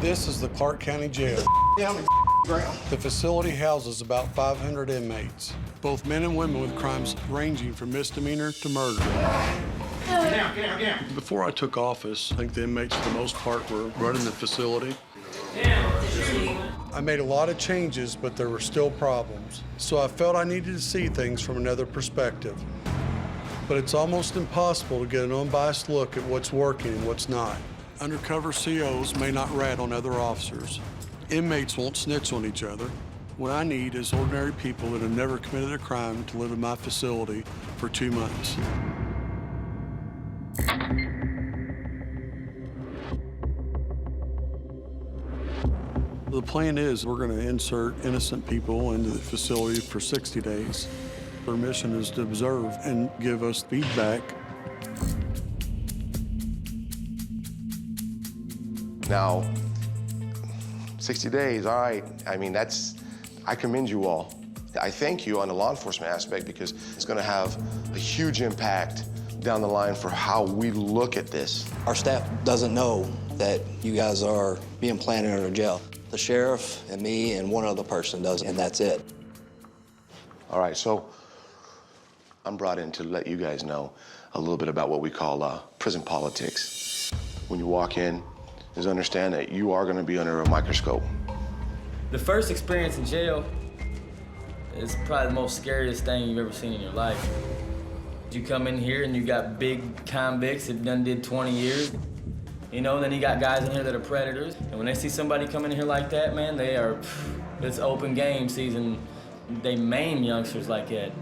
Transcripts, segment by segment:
This is the Clark County Jail. The facility houses about 500 inmates, both men and women with crimes ranging from misdemeanor to murder. Get down. Before I took office, I think the inmates, for the most part, were running the facility. I made a lot of changes, but there were still problems. So I felt I needed to see things from another perspective. But it's almost impossible to get an unbiased look at what's working and what's not. Undercover COs may not rat on other officers. Inmates won't snitch on each other. What I need is ordinary people that have never committed a crime to live in my facility for 2 months. The plan is we're going to insert innocent people into the facility for 60 days. Their mission is to observe and give us feedback. Now, 60 days, all right. I mean, I commend you all. I thank you on the law enforcement aspect because it's going to have a huge impact down the line for how we look at this. Our staff doesn't know that you guys are being planted in a jail. The sheriff and me and one other person does, and that's it. All right, so I'm brought in to let you guys know a little bit about what we call prison politics. When you walk in, is understand that you are going to be under a microscope. The first experience in jail is probably the most scariest thing you've ever seen in your life. You come in here and you got big convicts that done did 20 years. You know, then you got guys in here that are predators. And when they see somebody come in here like that, man, it's open game season. They maim youngsters like that.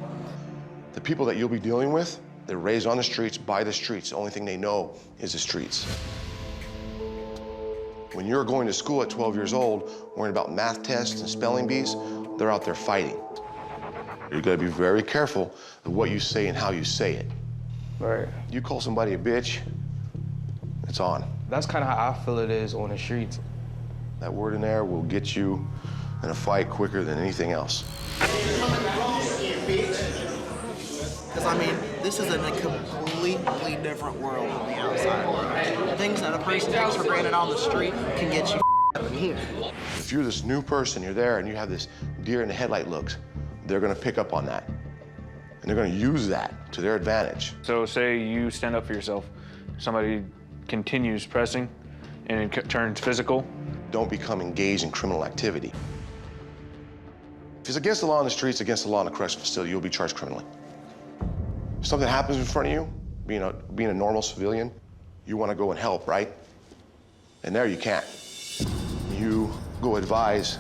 The people that you'll be dealing with, they're raised on the streets, by the streets. The only thing they know is the streets. When you're going to school at 12 years old, worrying about math tests and spelling bees, they're out there fighting. You gotta be very careful of what you say and how you say it. Right. You call somebody a bitch, it's on. That's kind of how I feel it is on the streets. That word in there will get you in a fight quicker than anything else. Because, I mean, this is in a completely different world from the outside world. Things that a person takes for granted on the street can get you up in here. If you're this new person, you're there, and you have this deer in the headlight looks, they're gonna pick up on that. And they're gonna use that to their advantage. So say you stand up for yourself, somebody continues pressing, and it turns physical. Don't become engaged in criminal activity. If it's against the law on the streets, against the law in a correctional facility, you'll be charged criminally. If something happens in front of you, being a normal civilian, you want to go and help, right? And there you can't. You go advise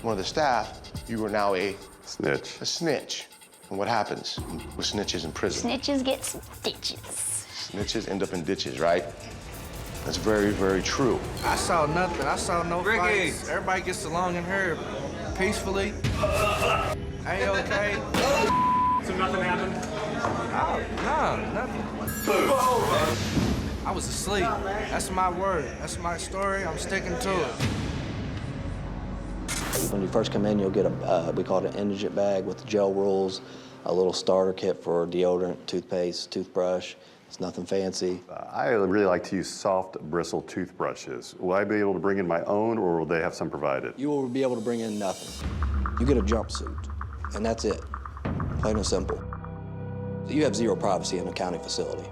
one of the staff, you are now a snitch. A snitch. And what happens with snitches in prison? Snitches get stitches. Snitches end up in ditches, right? That's very, very true. I saw nothing. I saw no fights. Everybody gets along in here peacefully. Are you okay? So nothing happened? No, nothing. I was asleep. That's my word. That's my story. I'm sticking to it. When you first come in, you'll get we call it an indigent bag with gel rules, a little starter kit for deodorant, toothpaste, toothbrush. It's nothing fancy. I really like to use soft bristle toothbrushes. Will I be able to bring in my own, or will they have some provided? You will be able to bring in nothing. You get a jumpsuit, and that's it. Plain and simple. You have zero privacy in a county facility.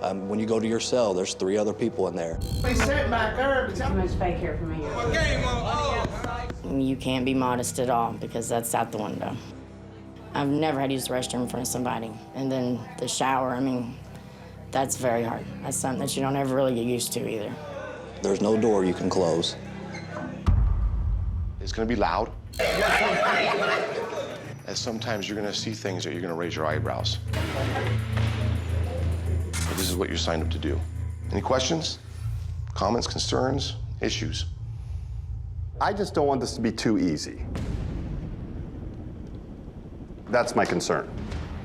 When you go to your cell, there's 3 other people in there. They sat back there. Too much fake here for me. You can't be modest at all because that's out the window. I've never had to use the restroom in front of somebody. And then the shower, I mean, that's very hard. That's something that you don't ever really get used to either. There's no door you can close. It's gonna be loud. And sometimes you're gonna see things that you're gonna raise your eyebrows. But this is what you're signed up to do. Any questions, comments, concerns, issues? I just don't want this to be too easy. That's my concern.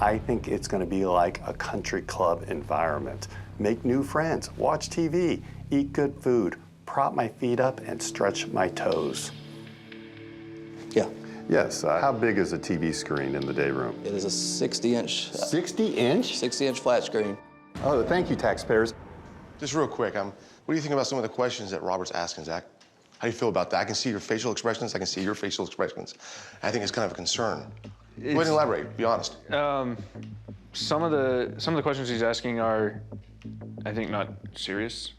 I think it's going to be like a country club environment. Make new friends, watch TV, eat good food, prop my feet up, and stretch my toes. Yeah. Yes. How big is a TV screen in the day room? It is a 60-inch. 60-inch? 60-inch flat screen. Oh, thank you, taxpayers. Just real quick, what do you think about some of the questions that Robert's asking, Zach? How do you feel about that? I can see your facial expressions. I can see your facial expressions. I think it's kind of a concern. Go ahead and elaborate. Be honest. Some of the questions he's asking are, I think, not serious.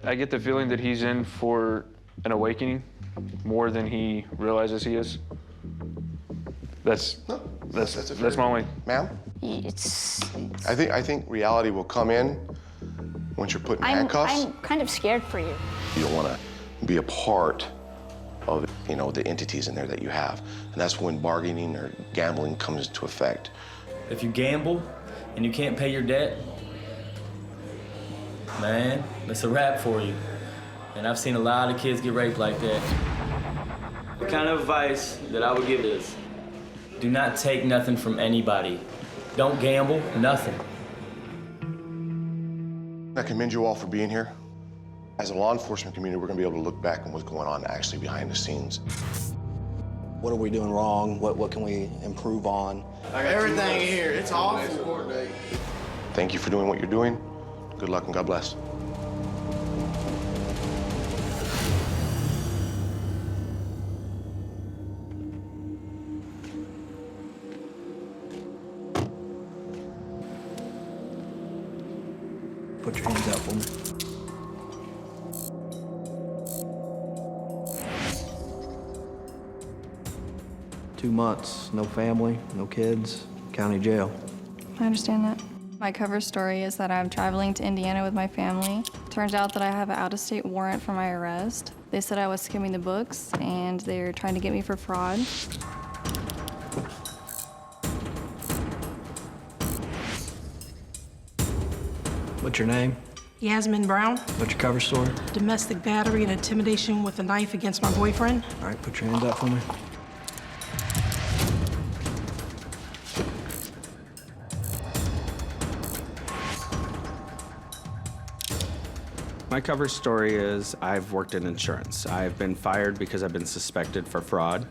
I get the feeling that he's in for an awakening more than he realizes he is. That's my only. Ma'am? I think reality will come in once you're put in handcuffs. I'm kind of scared for you. You don't want to be a part of, you know, the entities in there that you have. And that's when bargaining or gambling comes into effect. If you gamble and you can't pay your debt, man, that's a wrap for you. And I've seen a lot of kids get raped like that. The kind of advice that I would give is, do not take nothing from anybody. Don't gamble, nothing. I commend you all for being here. As a law enforcement community, we're gonna be able to look back on what's going on actually behind the scenes. What are we doing wrong? What can we improve on? Everything here, it's awful. Thank you for doing what you're doing. Good luck and God bless. Put your hands out for me. Two months, no family, no kids, county jail. I understand that. My cover story is that I'm traveling to Indiana with my family. Turns out that I have an out-of-state warrant for my arrest. They said I was skimming the books, and they're trying to get me for fraud. What's your name? Yasmin Brown, What's your cover story? domestic battery and intimidation with a knife against my boyfriend. All right, put your hands out for me. My cover story is I've worked in insurance. I've been fired because I've been suspected for fraud.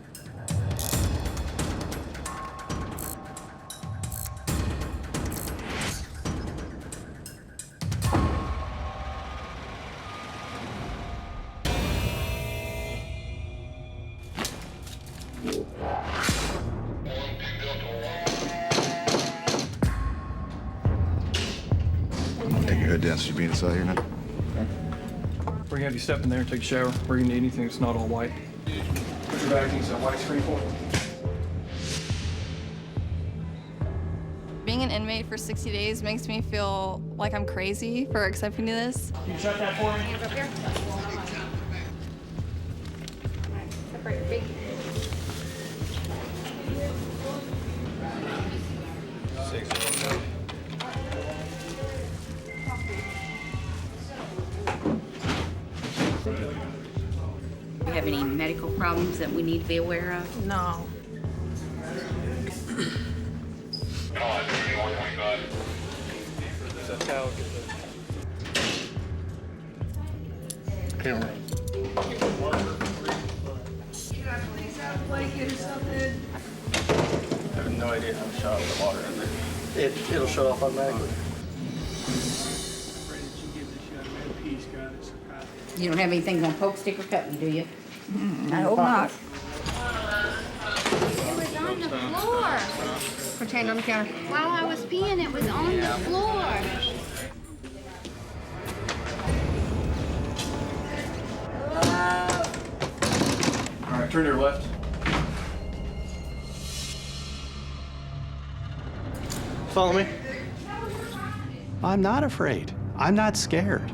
Take your head down so you being inside here now. We're gonna have you step in there and take a shower. We're gonna need anything that's not all white. Put your back against that white screen for me. Being an inmate for 60 days makes me feel like I'm crazy for accepting this. Can you shut that for me? Hands up here. Separate your feet. Do you have any medical problems that we need to be aware of? No. Camera. I have no idea how to shot with the water in there. It'll shut off automatically. You don't have anything gonna poke, stick, or cut me, do you? I hope not. It was on the floor. Put your hand on the counter. While I was peeing, it was on the floor. All right, turn to your left. Follow me. I'm not afraid. I'm not scared.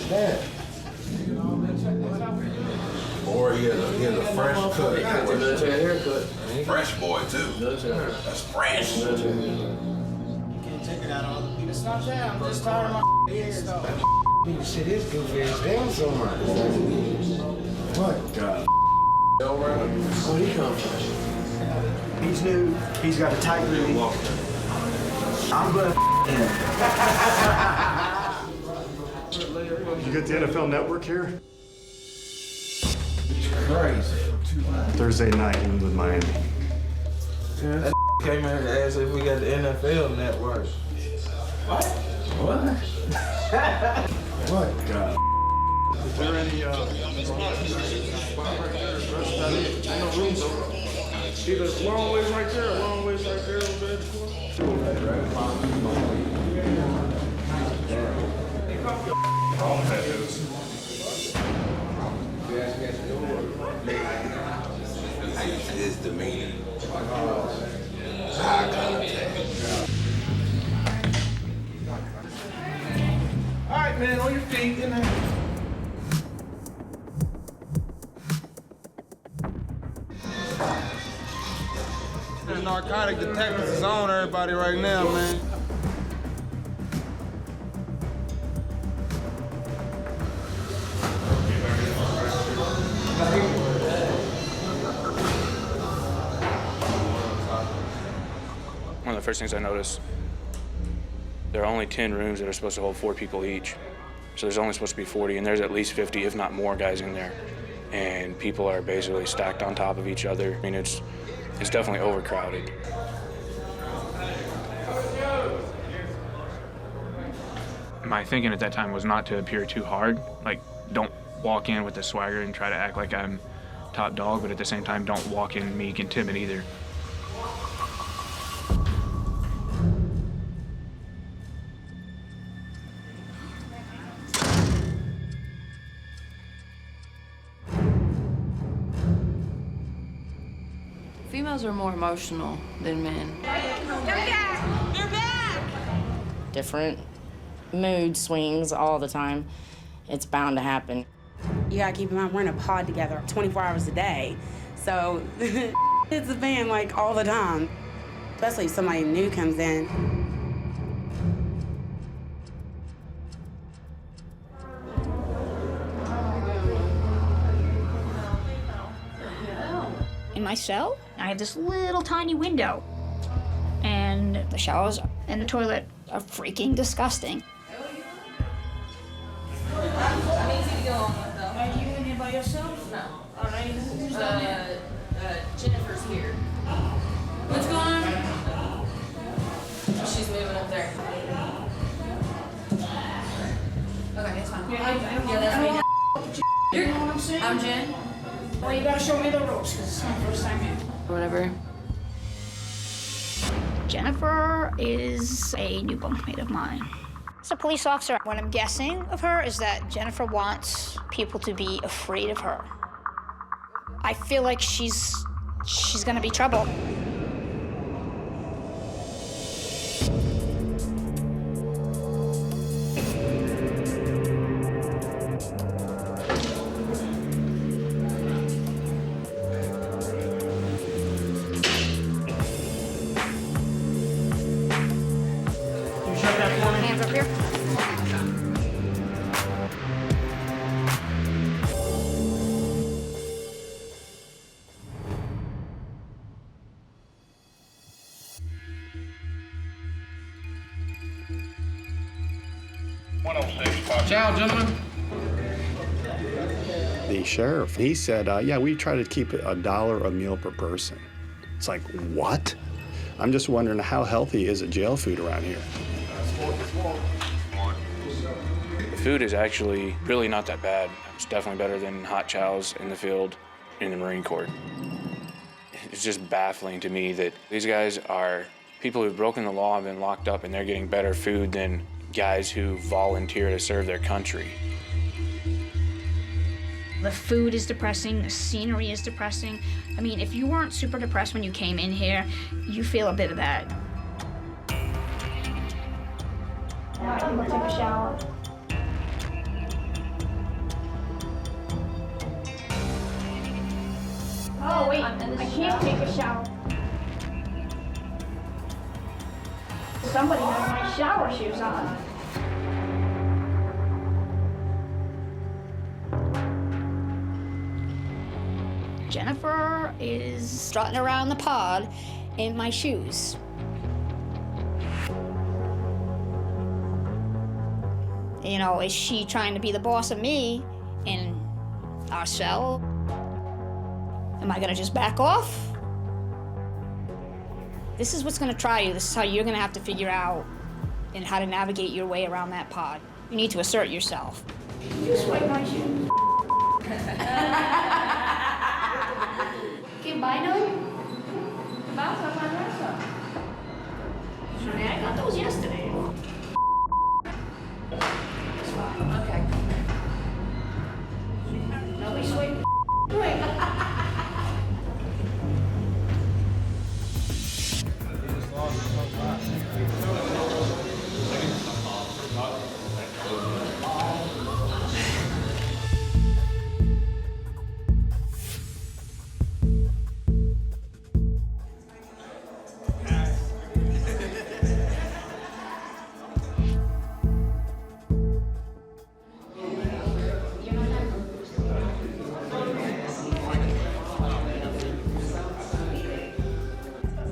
that? Boy, he has a fresh cut. Military haircut. Fresh boy, too. That's fresh. It's not that. I'm just tired of my hair stuff. Shit is goofy as damn so much. What the? Where'd he come from? He's new. He's got a tight room. I'm gonna him. You got the NFL Network here? Crazy. Thursday night, he was with Miami. Yeah, that came in here to ask if we got the NFL network. What? What? What the? Is there any spot right there? Ain't no room though. Either long ways right there, or long ways right there over there. His demeanor. Eye contact. All right, man, on your feet, in there. The narcotic detectives is on everybody right now, man. One of the first things I noticed, there are only 10 rooms that are supposed to hold 4 people each. So there's only supposed to be 40, and there's at least 50, if not more, guys in there. And people are basically stacked on top of each other. I mean, it's definitely overcrowded. My thinking at that time was not to appear too hard. Like, don't walk in with a swagger and try to act like I'm top dog, but at the same time, don't walk in meek and timid either. Females are more emotional than men. They're back! They're back! Different mood swings all the time. It's bound to happen. You gotta keep in mind, we're in a pod together 24 hours a day. So it's a fan like all the time, especially if somebody new comes in. In my cell, I have this little tiny window. And the showers and the toilet are freaking disgusting. Are you in here by yourself? No. All right, who's down there? Jennifer's here. What's going on? She's moving up there. Okay, it's fine. Yeah, that's me. You know what I'm saying? I'm Jen. Well, you gotta show me the ropes, because it's my first time here. Whatever. Jennifer is a new bunkmate of mine. As a police officer, what I'm guessing of her is that Jennifer wants people to be afraid of her. I feel like she's gonna be trouble. Hands up here. Ciao, gentlemen. The sheriff, he said, yeah, we try to keep $1 a meal per person. It's like, what? I'm just wondering how healthy is it jail food around here? The food is actually really not that bad. It's definitely better than hot chows in the field in the Marine Corps. It's just baffling to me that these guys are people who've broken the law and been locked up, and they're getting better food than guys who volunteer to serve their country. The food is depressing, the scenery is depressing. I mean, if you weren't super depressed when you came in here, you feel a bit of that. Now I can go take a shower. Oh wait, I can't take a shower. Somebody has my shower shoes on. Jennifer is strutting around the pod in my shoes. You know, is she trying to be the boss of me in our cell? Am I gonna just back off? This is what's gonna try you. This is how you're gonna have to figure out and how to navigate your way around that pod. You need to assert yourself. You swipe my shoe. Okay, bye now. I got those yesterday. It's fine. Okay. Now we swipe. Right.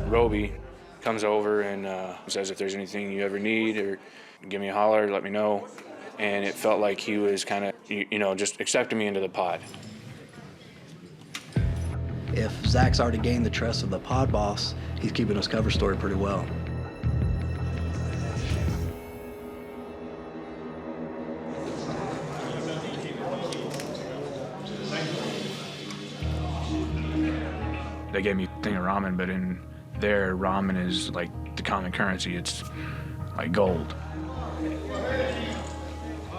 Roby comes over and says if there's anything you ever need or give me a holler, let me know. And it felt like he was kind of, just accepting me into the pod. If Zach's already gained the trust of the pod boss, he's keeping his cover story pretty well. They gave me a thing of ramen, but in there, ramen is like the common currency. It's like gold.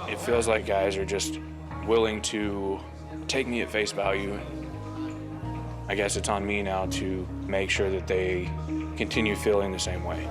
It feels like guys are just willing to take me at face value. I guess it's on me now to make sure that they continue feeling the same way.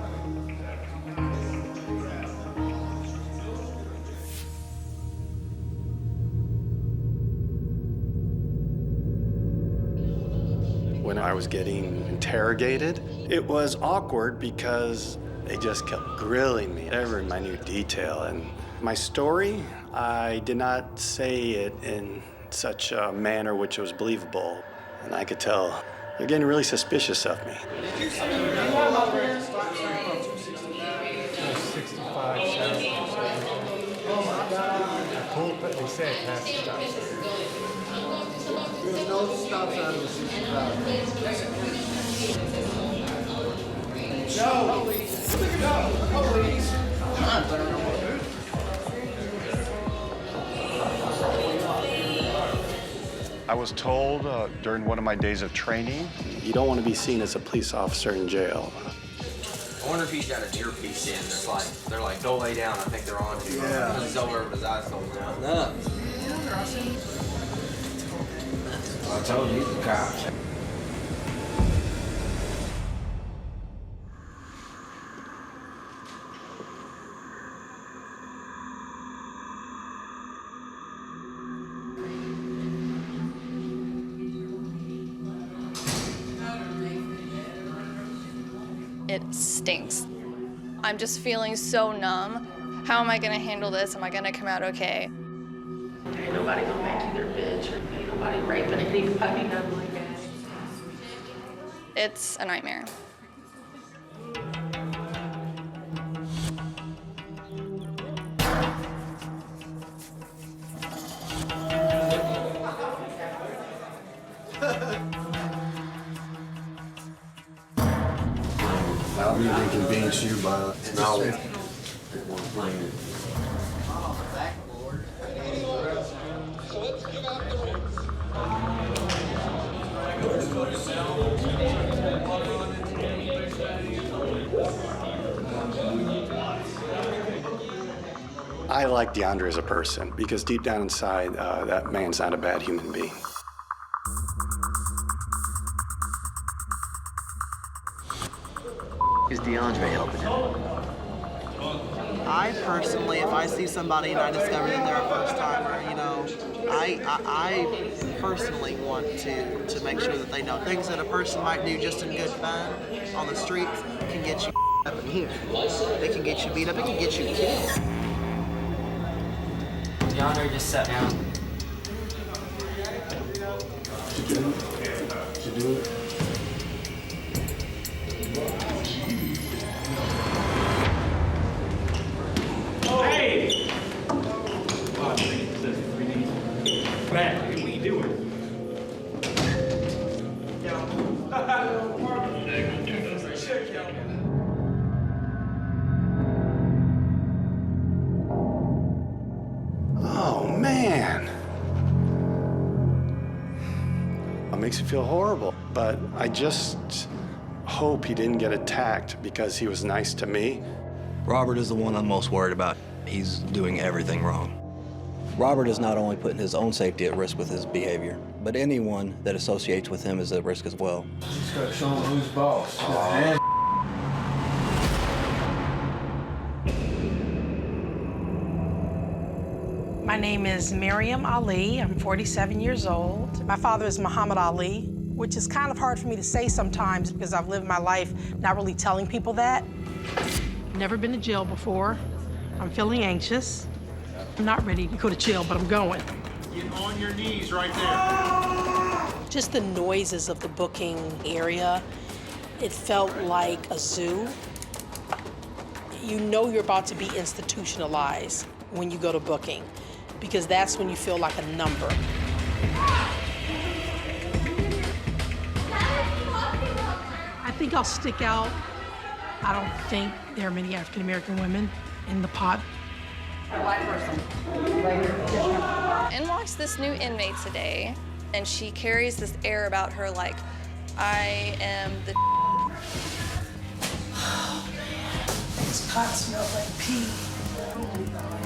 When I was getting interrogated, it was awkward because they just kept grilling me, every minute detail. And my story, I did not say it in such a manner which was believable. And I could tell they're getting really suspicious of me. 65. They said that's the stop. There's no stop sign on the 65. No, police. I was told during one of my days of training, you don't want to be seen as a police officer in jail. I wonder if he's got an earpiece in. They're like, don't lay down. I think they're on to you. Yeah. He's over with his eyes closed down. No. I told you, the cops. It stinks. I'm just feeling so numb. How am I gonna handle this? Am I gonna come out okay? Ain't nobody gonna make you their bitch, or ain't nobody raping anybody, nothing like that. It's a nightmare. I'll be inconvenience you by no. I like DeAndre as a person because deep down inside, that man's not a bad human being. Is DeAndre helping him? I personally, if I see somebody and I discover that they're a first timer, I personally want to make sure that they know things that a person might do just in good fun on the streets can get you up in here. It can get you beat up. It can get you killed. DeAndre just sat down. Did you do it? Hey! Matt, what are you doing? It makes me feel horrible, but I just hope he didn't get attacked because he was nice to me. Robert is the one I'm most worried about. He's doing everything wrong. Robert is not only putting his own safety at risk with his behavior, but anyone that associates with him is at risk as well. Just gotta show him who's boss. My name is Miriam Ali. I'm 47 years old. My father is Muhammad Ali, which is kind of hard for me to say sometimes because I've lived my life not really telling people that. Never been to jail before. I'm feeling anxious. I'm not ready to go to jail, but I'm going. Get on your knees right there. Just the noises of the booking area, it felt like a zoo. You know you're about to be institutionalized when you go to booking, because that's when you feel like a number. I think I'll stick out. I don't think there are many African American women in the pot. And watched this new inmate today, and she carries this air about her like, I am the Oh man, this pot smells like pee.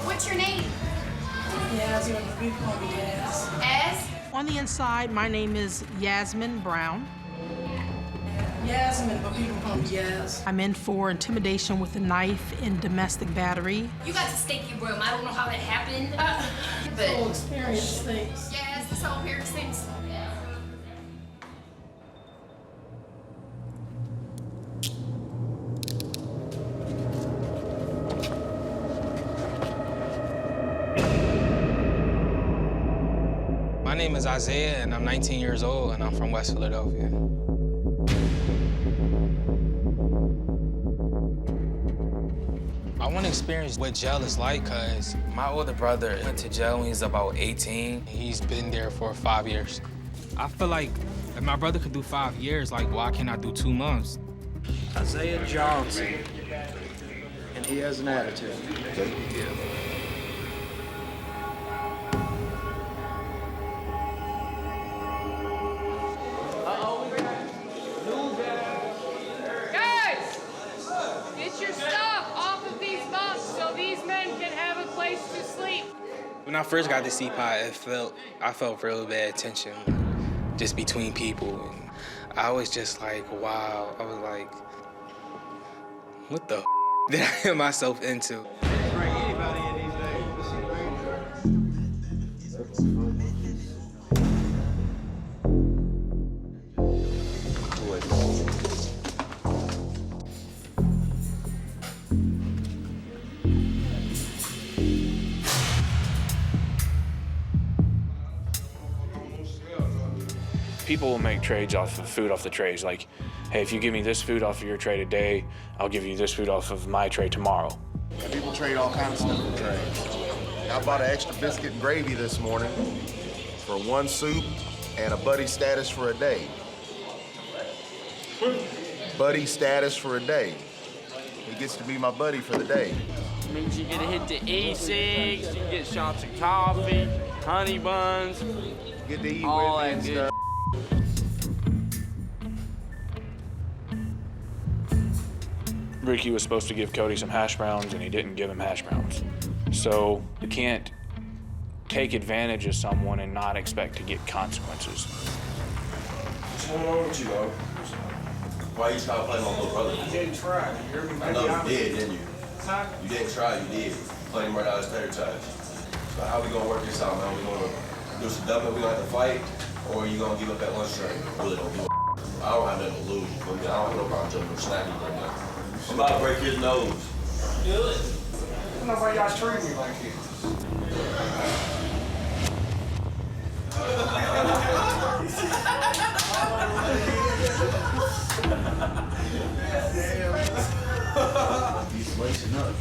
What's your name? Yasmin, but people call me Yas. As? On the inside, my name is Yasmin Brown. Yasmin, but people call me Yas. I'm in for intimidation with a knife and domestic battery. You got to stake your room. I don't know how that happened. This whole experience things. Yes, this whole experience things. My name is Isaiah, and I'm 19 years old, and I'm from West Philadelphia. I want to experience what jail is like, because my older brother went to jail when he was about 18. He's been there for 5 years. I feel like if my brother could do 5 years, like, why can't I do 2 months? Isaiah Johnson, and he has an attitude. Guys, get your stuff off of these bunks so these men can have a place to sleep. When I first got to CPOT, I felt real bad tension just between people. And I was just like, wow. I was like, what the did I get myself into? People will make trades off of food off the trays. Like, hey, if you give me this food off of your tray today, I'll give you this food off of my tray tomorrow. People trade all kinds of stuff in trays. I bought an extra biscuit and gravy this morning for 1 soup and a buddy status for a day. Buddy status for a day. He gets to be my buddy for the day. Means you get to hit the E6, you get shots of coffee, honey buns, get to eat all with me that and good. stuff. Ricky was supposed to give Cody some hash browns, and he didn't give him hash browns. So you can't take advantage of someone and not expect to get consequences. What's going on with you, though? Why you trying to play my little brother? You didn't try. You hear me? I know you did, didn't you? Huh? You didn't try, you did. Played him right out of stereotypes. So how we gonna work this out, man? We gonna do some dumping, we gonna have to fight, or you gonna give up that lunch train? I really don't give a I don't have nothing to lose. I mean, I don't have no problem jumping or snapping right now. I'm about to break his nose. Do it. I don't know why y'all treat me like this. He's lacing up.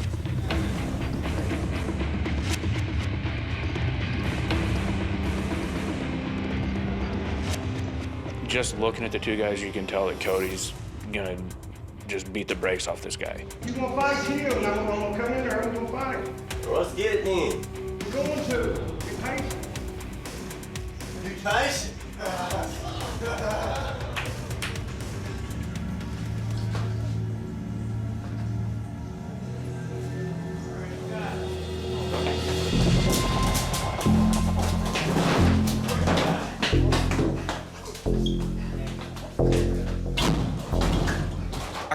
Just looking at the two guys, you can tell that Cody's gonna just beat the brakes off this guy. You gonna fight here, and I'm gonna come in there and we're gonna fight. Well, let's get it then. We're going to. Be patient. Be patient. I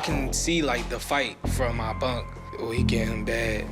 can see like the fight from my bunk. We getting bad.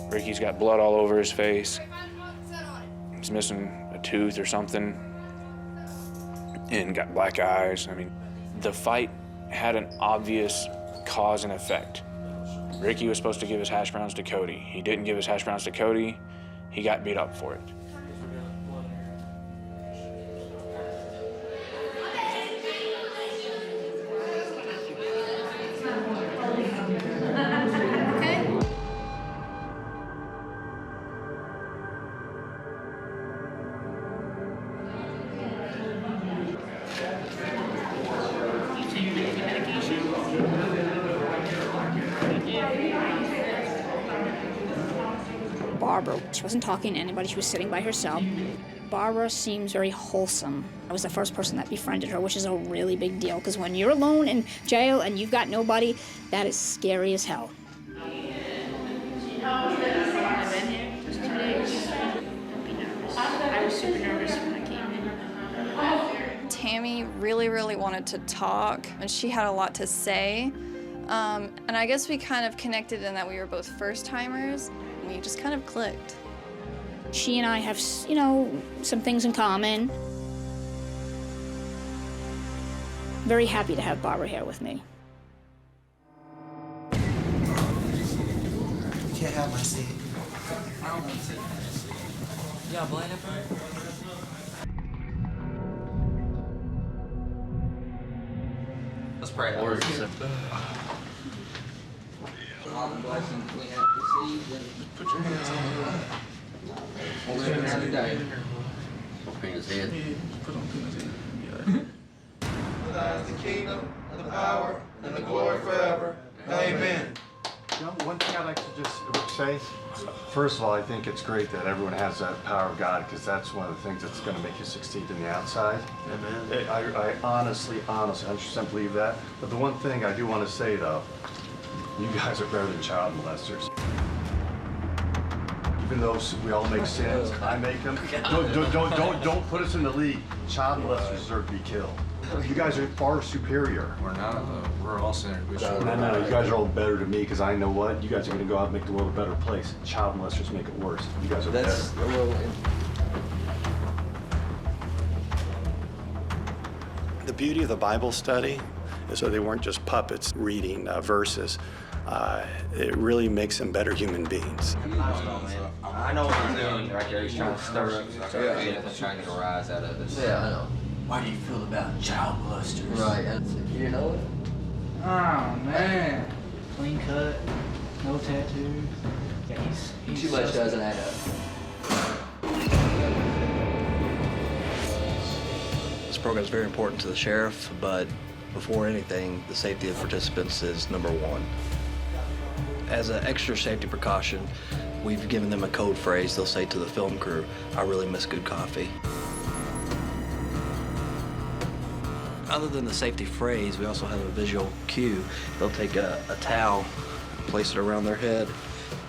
Ricky's got blood all over his face. He's missing a tooth or something. And got black eyes. I mean, the fight had an obvious cause and effect. Ricky was supposed to give his hash browns to Cody. He didn't give his hash browns to Cody. He got beat up for it. Barbara, she wasn't talking to anybody, she was sitting by herself. Barbara seems very wholesome. I was the first person that befriended her, which is a really big deal, because when you're alone in jail and you've got nobody, that is scary as hell. I was super nervous when I came in. Tammy really wanted to talk, and she had a lot to say. And I guess we kind of connected in that we were both first-timers. We just kind of clicked. She and I have, you know, some things in common. Very happy to have Barbara here with me. Can't have my seat. I don't want to sit. Y'all blind up there? Let's pray. Lord, all the blessings we have received, and put your hands on the live another day. Peter's head. Put on Peter's head. For thine is the kingdom, and the power, and the glory forever. Amen. You know, one thing I'd like to just say, first of all, I think it's great that everyone has that power of God, because that's one of the things that's going to make you succeed in the outside. Amen. I honestly, 100% believe that. But the one thing I do want to say, though, you guys are better than child molesters. Even though we all make sins, I make them. Don't put us in the league. Child molesters deserve to be killed. You guys are far superior. We're not. We're all sinners. No, you guys are all better to me, because I know what? You guys are going to go out and make the world a better place. Child molesters make it worse. You guys are better. The beauty of the Bible study is that they weren't just puppets reading verses. It really makes them better human beings. I know what he's doing right there. He's trying to stir up. He's trying to get a rise out of this. Yeah, I know. Why do you feel about child molesters? Right. You know it? Oh, man. Clean cut, no tattoos. Yeah, he's Too much doesn't add up. This program is very important to the sheriff, but before anything, the safety of participants is number one. As an extra safety precaution, we've given them a code phrase. They'll say to the film crew, "I really miss good coffee." Other than the safety phrase, we also have a visual cue. They'll take a towel, place it around their head,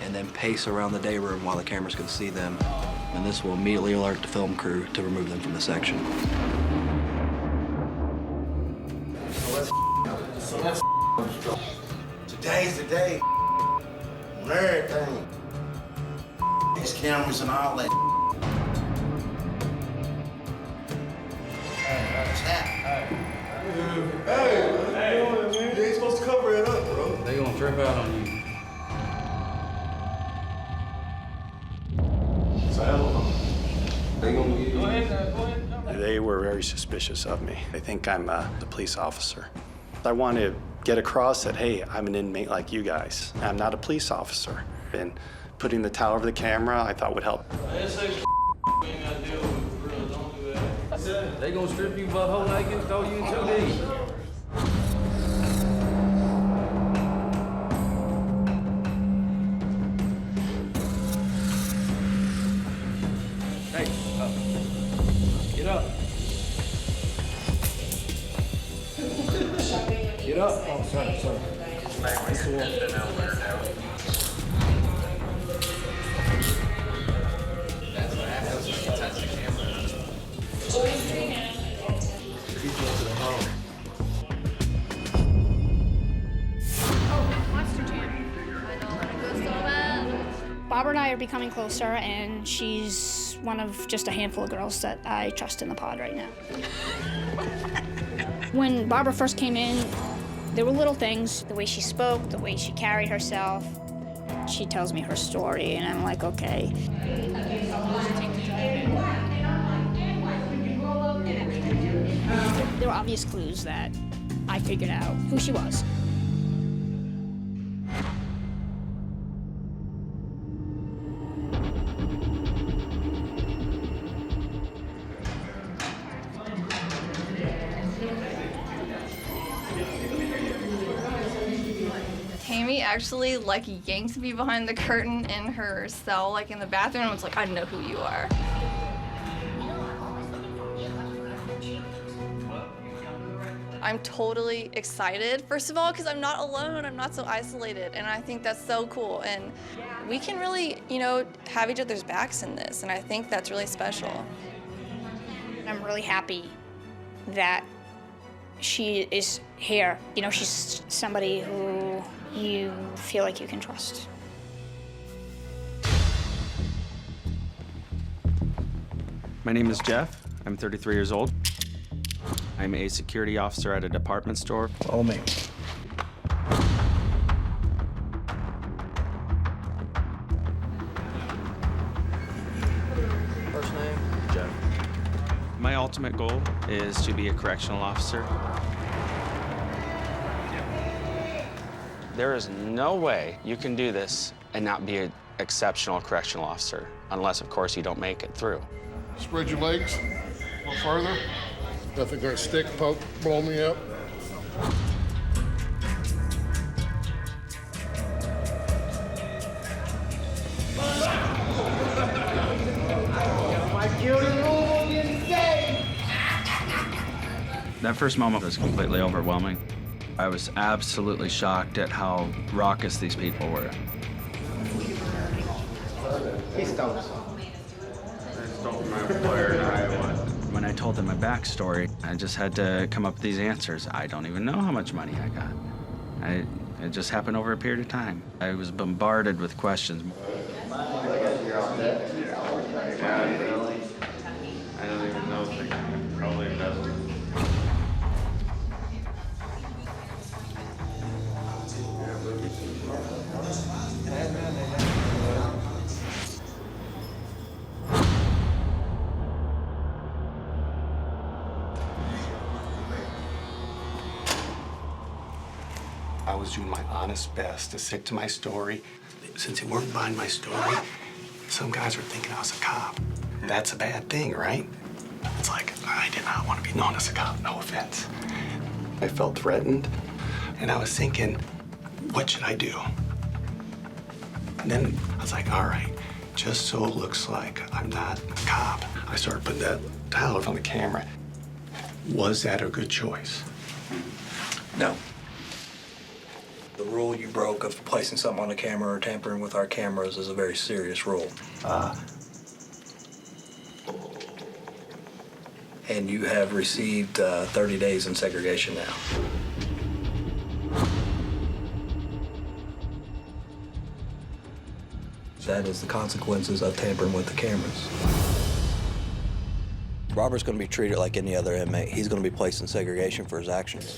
and then pace around the day room while the cameras can see them. And this will immediately alert the film crew to remove them from the section. Today's the day. On everything. These cameras and all that. Hey, you ain't supposed to cover it up, bro. They gonna trip out on you. So, They gonna get you. they They were very suspicious of me. They think I'm a police officer. I want to get across that, hey, I'm an inmate like you guys. I'm not a police officer. And putting the towel over the camera, I thought would help. They gonna strip you butthole naked and throw you in 2D. Get up. Get up. Oh, sorry. That's what happens when you touch the camera. Barbara and I are becoming closer, and she's one of just a handful of girls that I trust in the pod right now. When Barbara first came in, there were little things, the way she spoke, the way she carried herself. She tells me her story, and I'm like, okay. There were obvious clues that I figured out who she was. Tammy actually yanked me behind the curtain in her cell, in the bathroom, and was like, I know who you are. I'm totally excited, first of all, because I'm not alone. I'm not so isolated, and I think that's so cool. And we can really, have each other's backs in this, and I think that's really special. I'm really happy that she is here. She's somebody who you feel like you can trust. My name is Jeff. I'm 33 years old. I'm a security officer at a department store. Follow me. First name? Jeff. My ultimate goal is to be a correctional officer. There is no way you can do this and not be an exceptional correctional officer, unless, of course, you don't make it through. Spread your legs a little further. Nothing gonna stick, poke, blow me up. That first moment was completely overwhelming. I was absolutely shocked at how raucous these people were. He stole I stole my employer in Iowa. When I told them my backstory, I just had to come up with these answers. I don't even know how much money I got. It just happened over a period of time. I was bombarded with questions. I don't even know if they can probably invest. I was doing my honest best to stick to my story. Since it worked behind my story, some guys were thinking I was a cop. That's a bad thing, right? It's like, I did not want to be known as a cop, no offense. I felt threatened, and I was thinking, what should I do? And then I was like, all right, just so it looks like I'm not a cop, I started putting that towel on the camera. Was that a good choice? No. The rule you broke of placing something on the camera or tampering with our cameras is a very serious rule. And you have received 30 days in segregation now. That is the consequences of tampering with the cameras. Robert's going to be treated like any other inmate. He's going to be placed in segregation for his actions.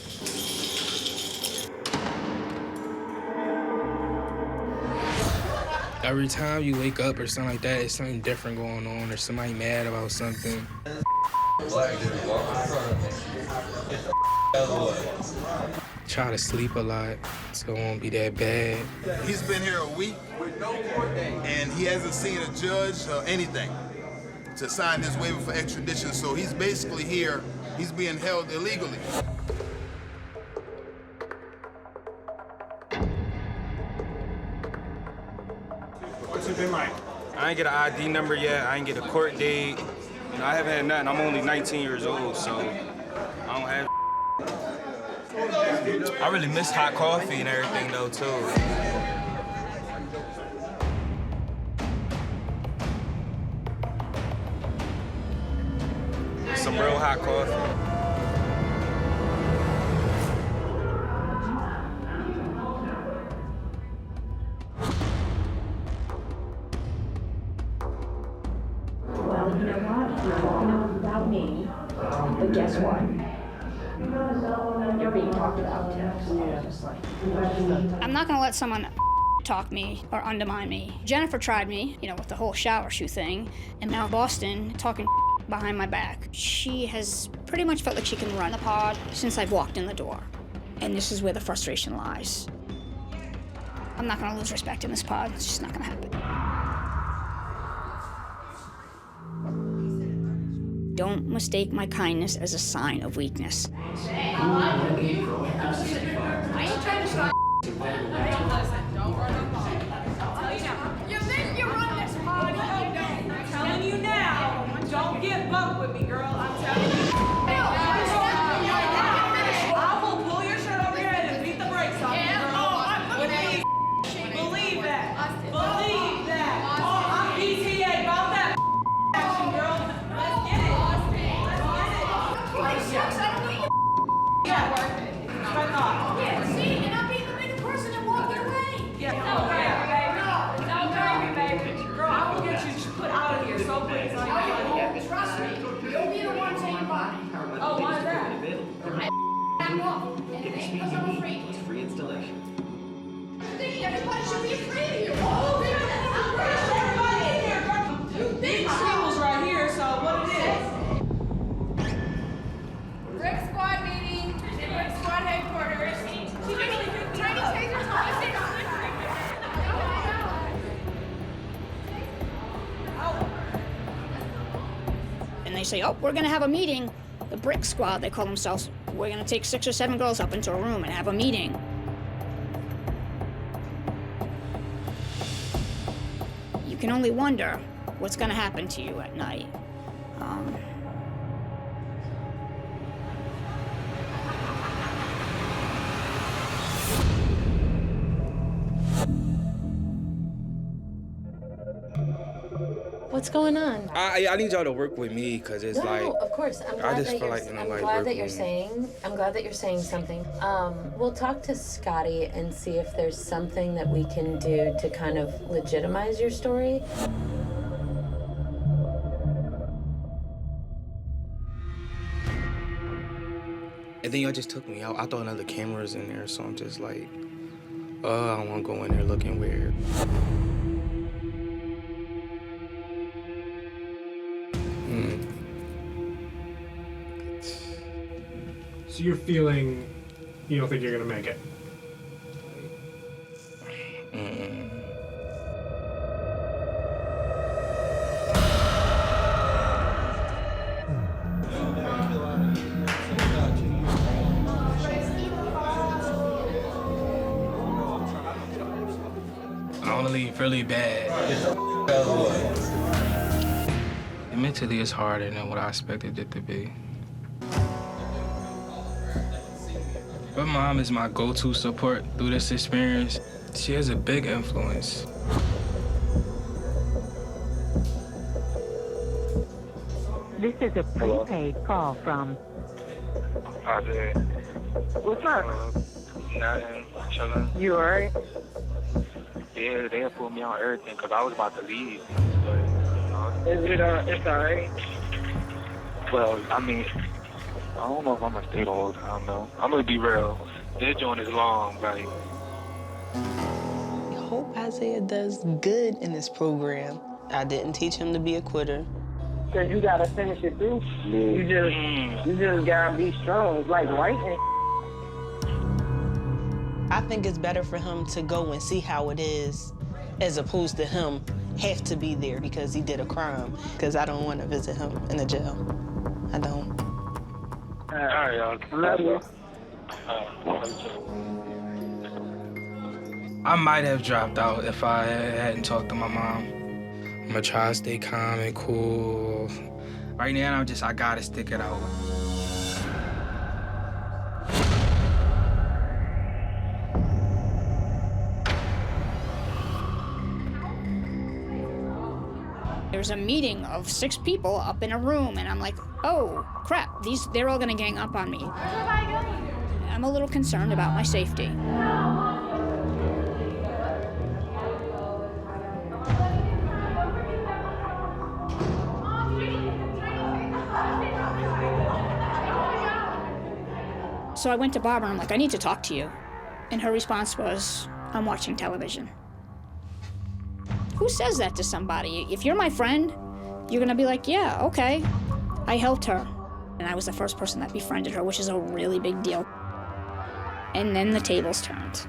Every time you wake up or something like that, it's something different going on or somebody mad about something. Try to sleep a lot, so it won't be that bad. He's been here a week, and he hasn't seen a judge or anything to sign this waiver for extradition, so he's basically here, he's being held illegally. What's it been like? I ain't get an ID number yet, I ain't get a court date. You know, I haven't had nothing, I'm only 19 years old, so I don't have I really miss hot coffee and everything though, too. Some real hot coffee. Well, you know what? You're walking out without me. But guess what? You're being talked about. I'm not gonna let someone talk me or undermine me. Jennifer tried me, with the whole shower shoe thing, and now Boston talking behind my back. She has pretty much felt like she can run the pod since I've walked in the door. And this is where the frustration lies. I'm not gonna lose respect in this pod. It's just not gonna happen. Don't mistake my kindness as a sign of weakness. I ain't trying to stop. Don't run the pod. I'll tell you now. You think you run this pod? No, you don't. I'm telling you now. Don't get bucked with me, girl. I'm telling you. I will pull your shirt over your head and beat the brakes off you, girl. Believe that. Believe that. I'm PTA about that action, girl. Let's get it. Yeah, worth it. Strike off. Yeah, see, and I'm being the bigger person and walking away. Yeah, no, baby. No, baby. Girl, I will get you put out of here so quick. Trust me, you'll be the one saying bye. Oh, why is that? I'm off. And it ain't because I'm afraid. It's free installation. I think everybody should be afraid of you. Oh, Everybody in here, girl. Big tables right here, so what it is? Brick squad meeting. Brick squad headquarters. Tiny tasers. And they say, oh, we're gonna have a meeting. The Brick Squad, they call themselves. We're gonna take 6 or 7 girls up into a room and have a meeting. You can only wonder what's gonna happen to you at night. What's going on? I need y'all to work with me because it's No, of course. I'm glad that you're saying something. We'll talk to Scotty and see if there's something that we can do to kind of legitimize your story. And then y'all just took me out. I thought another cameras in there, so I'm just like, I don't want to go in there looking weird. So you're feeling you don't think you're gonna make it? I want to leave really bad. Mentally, it's harder than what I expected it to be. My mom is my go-to support through this experience. She has a big influence. This is a prepaid call from... I did. What's up? Nothing. Chilling. You alright? Yeah, they had put me on everything because I was about to leave. But, it's alright? Well, I mean, I don't know if I'm gonna stay the whole time though. I'm gonna be real. This joint is long, like. I hope Isaiah does good in this program. I didn't teach him to be a quitter. Cause you gotta finish it through. You just gotta be strong. It's like writing. I think it's better for him to go and see how it is, as opposed to him have to be there because he did a crime. Because I don't want to visit him in the jail. I don't. All right, y'all. Love you. I might have dropped out if I hadn't talked to my mom. I'm gonna try to stay calm and cool. Right now, I gotta stick it out. There's a meeting of 6 people up in a room, and I'm like, oh, crap, they're all gonna gang up on me. I'm a little concerned about my safety. So I went to Barbara and I'm like, I need to talk to you. And her response was, I'm watching television. Who says that to somebody? If you're my friend, you're gonna be like, yeah, okay. I helped her. And I was the first person that befriended her, which is a really big deal. And then the tables turned.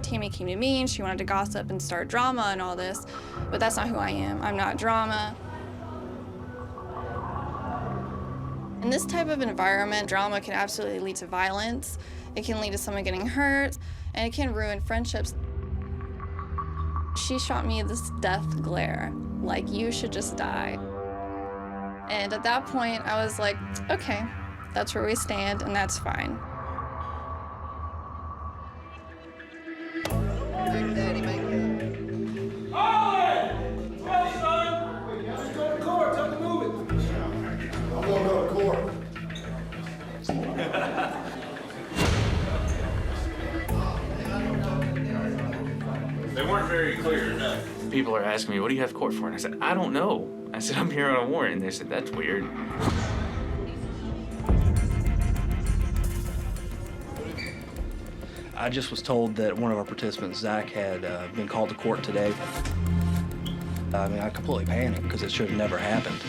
Tammy came to me and she wanted to gossip and start drama and all this, but that's not who I am. I'm not drama. In this type of environment, drama can absolutely lead to violence. It can lead to someone getting hurt, and it can ruin friendships. She shot me this death glare, like, you should just die. And at that point, I was like, okay, that's where we stand, and that's fine. They weren't very clear. People are asking me, what do you have court for? And I said, I don't know. I said, I'm here on a warrant. And they said, that's weird. I just was told that one of our participants, Zach, had been called to court today. I mean, I completely panicked because it should have never happened.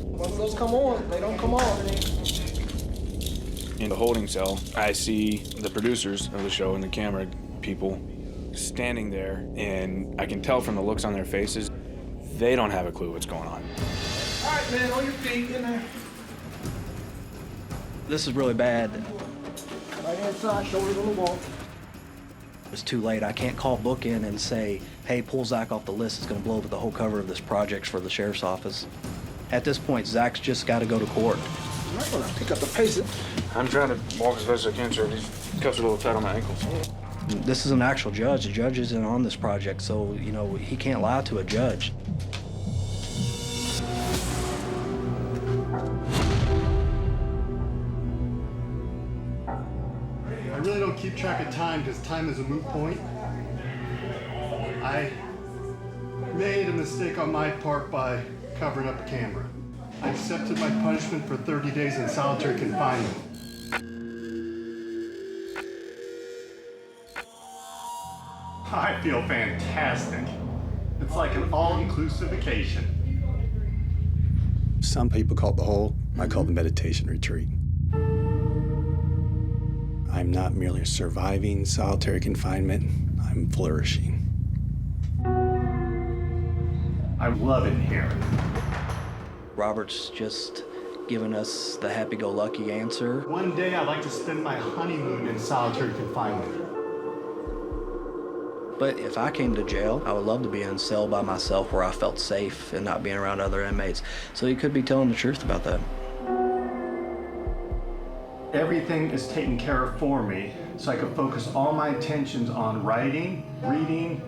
Once those come on, they don't come on. In the holding cell, I see the producers of the show and the camera people standing there, and I can tell from the looks on their faces, they don't have a clue what's going on. All right, man, on your feet, in there. This is really bad. Right hand side, shoulders on the wall. It's too late. I can't call Book in and say, hey, pull Zach off the list. It's going to blow up the whole cover of this project for the sheriff's office. At this point, Zach's just got to go to court. I'm not gonna pick up the pace. I'm trying to walk as best as I can, sir. These cuffs are a little tight on my ankles. This is an actual judge. The judge isn't on this project, so, you know, he can't lie to a judge. I really don't keep track of time because time is a moot point. I made a mistake on my part by covering up a camera. I accepted my punishment for 30 days in solitary confinement. I feel fantastic. It's like an all-inclusive vacation. Some people call it the hole. I call it the meditation retreat. I'm not merely surviving solitary confinement, I'm flourishing. I love it here. Robert's just given us the happy-go-lucky answer. One day I'd like to spend my honeymoon in solitary confinement. But if I came to jail, I would love to be in a cell by myself where I felt safe and not being around other inmates. So he could be telling the truth about that. Everything is taken care of for me, so I can focus all my attentions on writing, reading,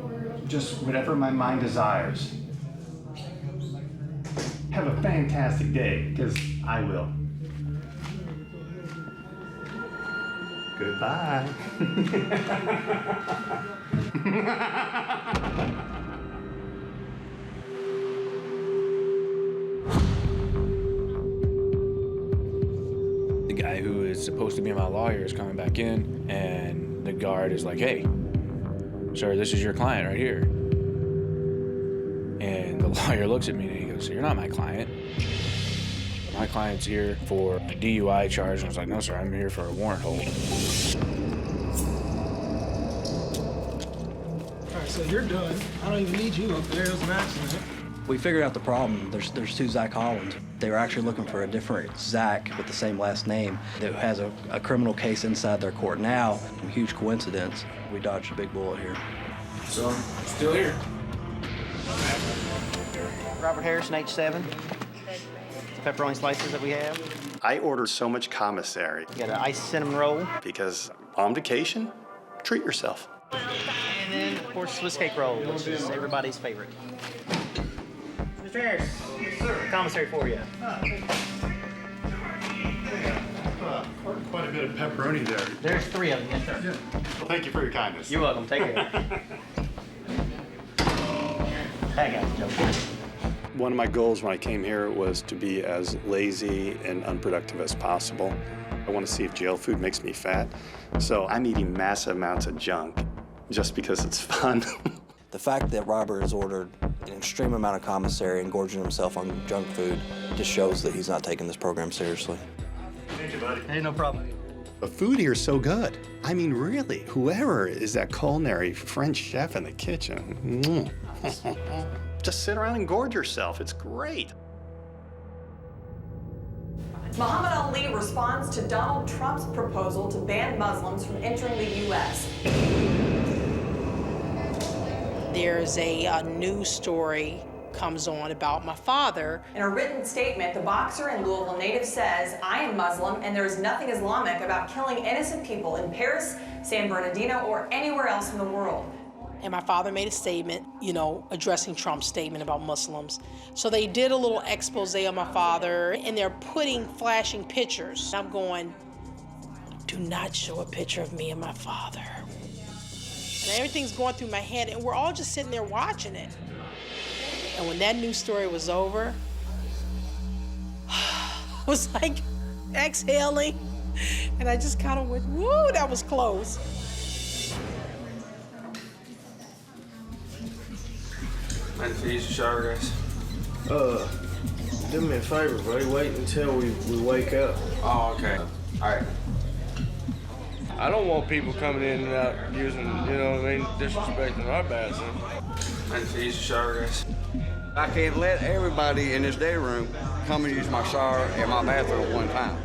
just whatever my mind desires. Have a fantastic day, because I will. Goodbye. The guy who is supposed to be my lawyer is coming back in, and the guard is like, hey, sir, this is your client right here. lawyer looks at me and he goes, "You're not my client. My client's here for a DUI charge." And I was like, "No, sir, I'm here for a warrant hold." All right, so you're done. I don't even need you up there. It was an accident. We figured out the problem. There's two Zach Hollands. They were actually looking for a different Zach with the same last name that has a criminal case inside their court now. Huge coincidence. We dodged a big bullet here. So, still here. Robert Harrison, H7. Pepperoni slices that we have. I ordered so much commissary. You got an iced cinnamon roll. Because on vacation, treat yourself. And then, of course, Swiss cake roll, which is everybody's favorite. Mr. Harris, yes, sir. Commissary for you. Quite a bit of pepperoni there. There's 3 of them, yes, sir. Well, thank you for your kindness. You're welcome. Take care. Hey, guys, Joe. One of my goals when I came here was to be as lazy and unproductive as possible. I want to see if jail food makes me fat. So I'm eating massive amounts of junk just because it's fun. The fact that Robert has ordered an extreme amount of commissary and gorging himself on junk food just shows that he's not taking this program seriously. Thank you, buddy. Hey, no problem. The food here is so good. I mean, really, whoever is that culinary French chef in the kitchen, just sit around and gorge yourself. It's great. Muhammad Ali responds to Donald Trump's proposal to ban Muslims from entering the U.S. There's a news story comes on about my father. In a written statement, the boxer and Louisville native says, "I am Muslim and there is nothing Islamic about killing innocent people in Paris, San Bernardino, or anywhere else in the world." And my father made a statement, you know, addressing Trump's statement about Muslims. So they did a little expose on my father, and they're flashing pictures. I'm going, do not show a picture of me and my father. And everything's going through my head, and we're all just sitting there watching it. And when that news story was over, I was like exhaling, and I just kind of went, woo, that was close. Mind if you use the shower, guys? Do me a favor, buddy. Wait until we wake up. Oh, okay. All right. I don't want people coming in and out using, you know what I mean, disrespecting our bathroom. Mind if you use the shower, guys? I can't let everybody in this day room come and use my shower and my bathroom at one time.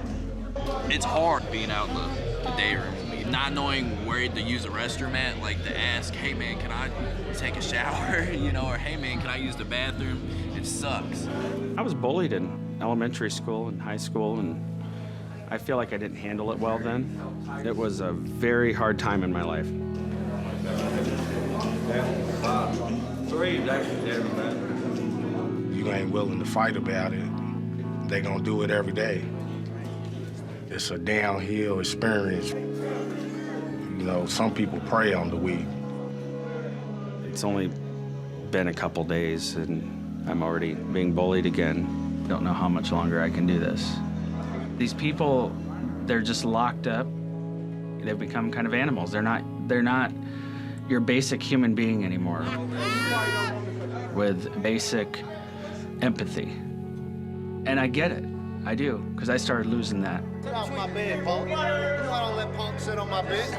It's hard being out in the day room, not knowing where to use the restroom at, like to ask, hey man, can I take a shower, you know, or hey man, can I use the bathroom? It sucks. I was bullied in elementary school and high school, and I feel like I didn't handle it well then. It was a very hard time in my life. You ain't willing to fight about it, they gonna do it every day. It's a downhill experience. You know, some people prey on the weed. It's only been a couple days, and I'm already being bullied again. Don't know how much longer I can do this. These people, they're just locked up. They've become kind of animals. They're not your basic human being anymore with basic empathy. And I get it. I do, because I started losing that. Sit off my bed, punk. You know I don't let punk sit on my bed.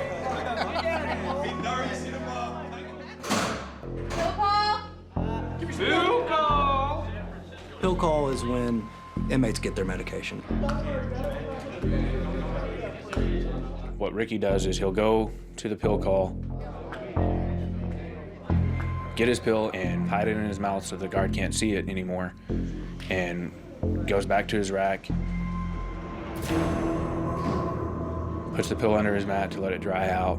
Bill call! Pill call is when inmates get their medication. What Ricky does is he'll go to the pill call, get his pill and hide it in his mouth so the guard can't see it anymore, and goes back to his rack, puts the pill under his mat to let it dry out.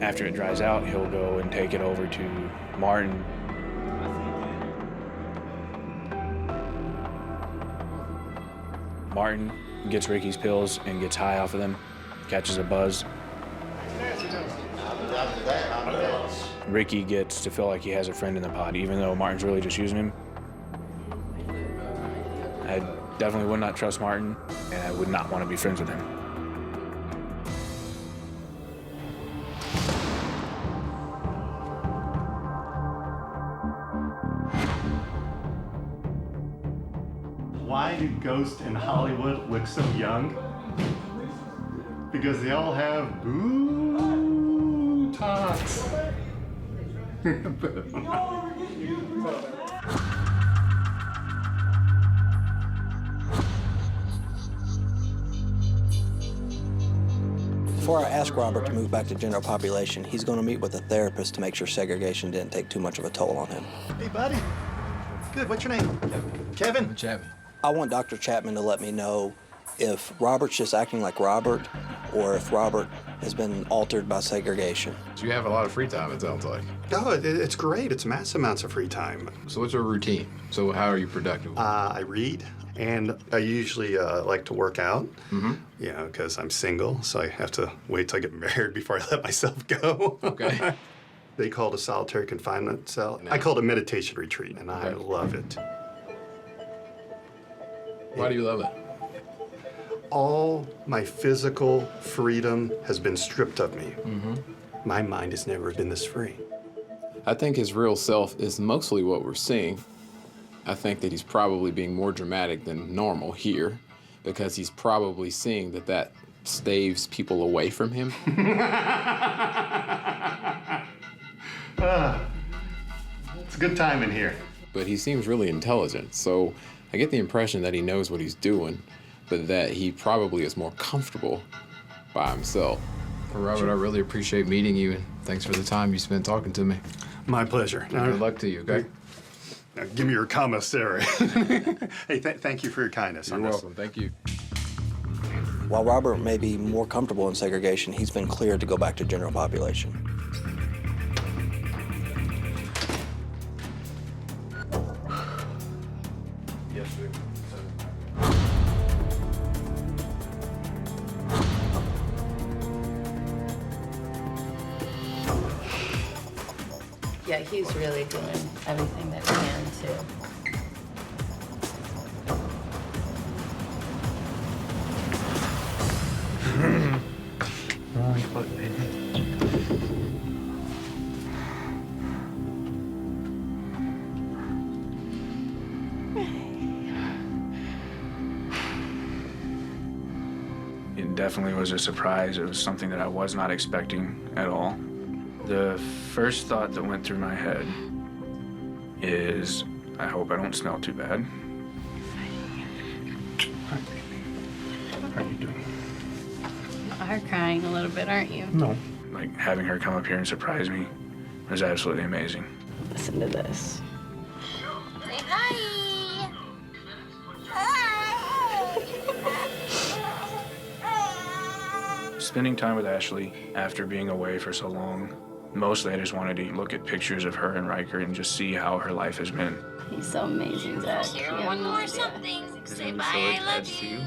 After it dries out, he'll go and take it over to Martin. Martin gets Ricky's pills and gets high off of them, catches a buzz. Ricky gets to feel like he has a friend in the pod, even though Martin's really just using him. I definitely would not trust Martin, and I would not want to be friends with him. Why do ghosts in Hollywood look so young? Because they all have Botox. Before I ask Robert to move back to general population, he's going to meet with a therapist to make sure segregation didn't take too much of a toll on him. Hey, buddy. Good. What's your name? Kevin? Chapman. I want Dr. Chapman to let me know if Robert's just acting like Robert or if Robert has been altered by segregation. So you have a lot of free time, it sounds like. Oh, it's great. It's massive amounts of free time. So what's your routine? So how are you productive? I read, and I usually like to work out, Mm-hmm. you know, because I'm single, so I have to wait till I get married before I let myself go. Okay. They call it a solitary confinement cell. I call it a meditation retreat, and I love it. Why do you love it? All my physical freedom has been stripped of me. Mm-hmm. My mind has never been this free. I think his real self is mostly what we're seeing. I think that he's probably being more dramatic than normal here because he's probably seeing that staves people away from him. It's a good time in here. But he seems really intelligent, so I get the impression that he knows what he's doing, but that he probably is more comfortable by himself. Well, Robert, I really appreciate meeting you, and thanks for the time you spent talking to me. My pleasure. Good luck to you, okay? Now, give me your commissary. Hey, thank you for your kindness. You're welcome. Thank you. While Robert may be more comfortable in segregation, he's been cleared to go back to general population. Yes, sir. Yeah, he's really doing everything that he can to. Wrong foot, baby. It definitely was a surprise. It was something that I was not expecting at all. The first thought that went through my head is, I hope I don't smell too bad. Hi, baby. How are you doing? You are crying a little bit, aren't you? No. Like, having her come up here and surprise me was absolutely amazing. Listen to this. Say hi. Spending time with Ashley after being away for so long, mostly I just wanted to look at pictures of her and Riker and just see how her life has been. He's so amazing, Zach. One more something. Say bye, I love you.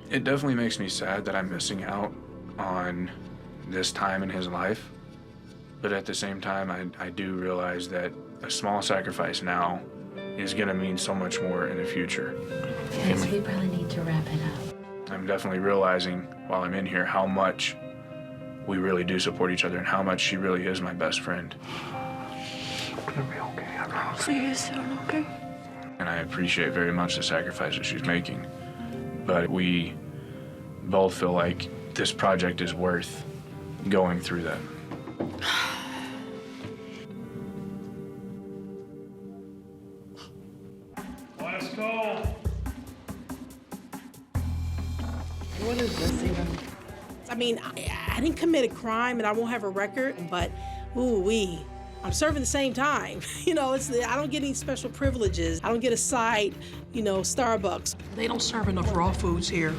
It definitely makes me sad that I'm missing out on this time in his life. But at the same time, I do realize that a small sacrifice now is gonna mean so much more in the future. Yes, we probably need to wrap it up. I'm definitely realizing while I'm in here how much we really do support each other and how much she really is my best friend. It'll be okay, I promise. See you soon, okay? And I appreciate very much the sacrifice that she's making. But we both feel like this project is worth going through that. Let's go. What is this even? I mean, I didn't commit a crime and I won't have a record, but ooh-wee, I'm serving the same time. You know, I don't get any special privileges. I don't get a side, Starbucks. They don't serve enough raw foods here.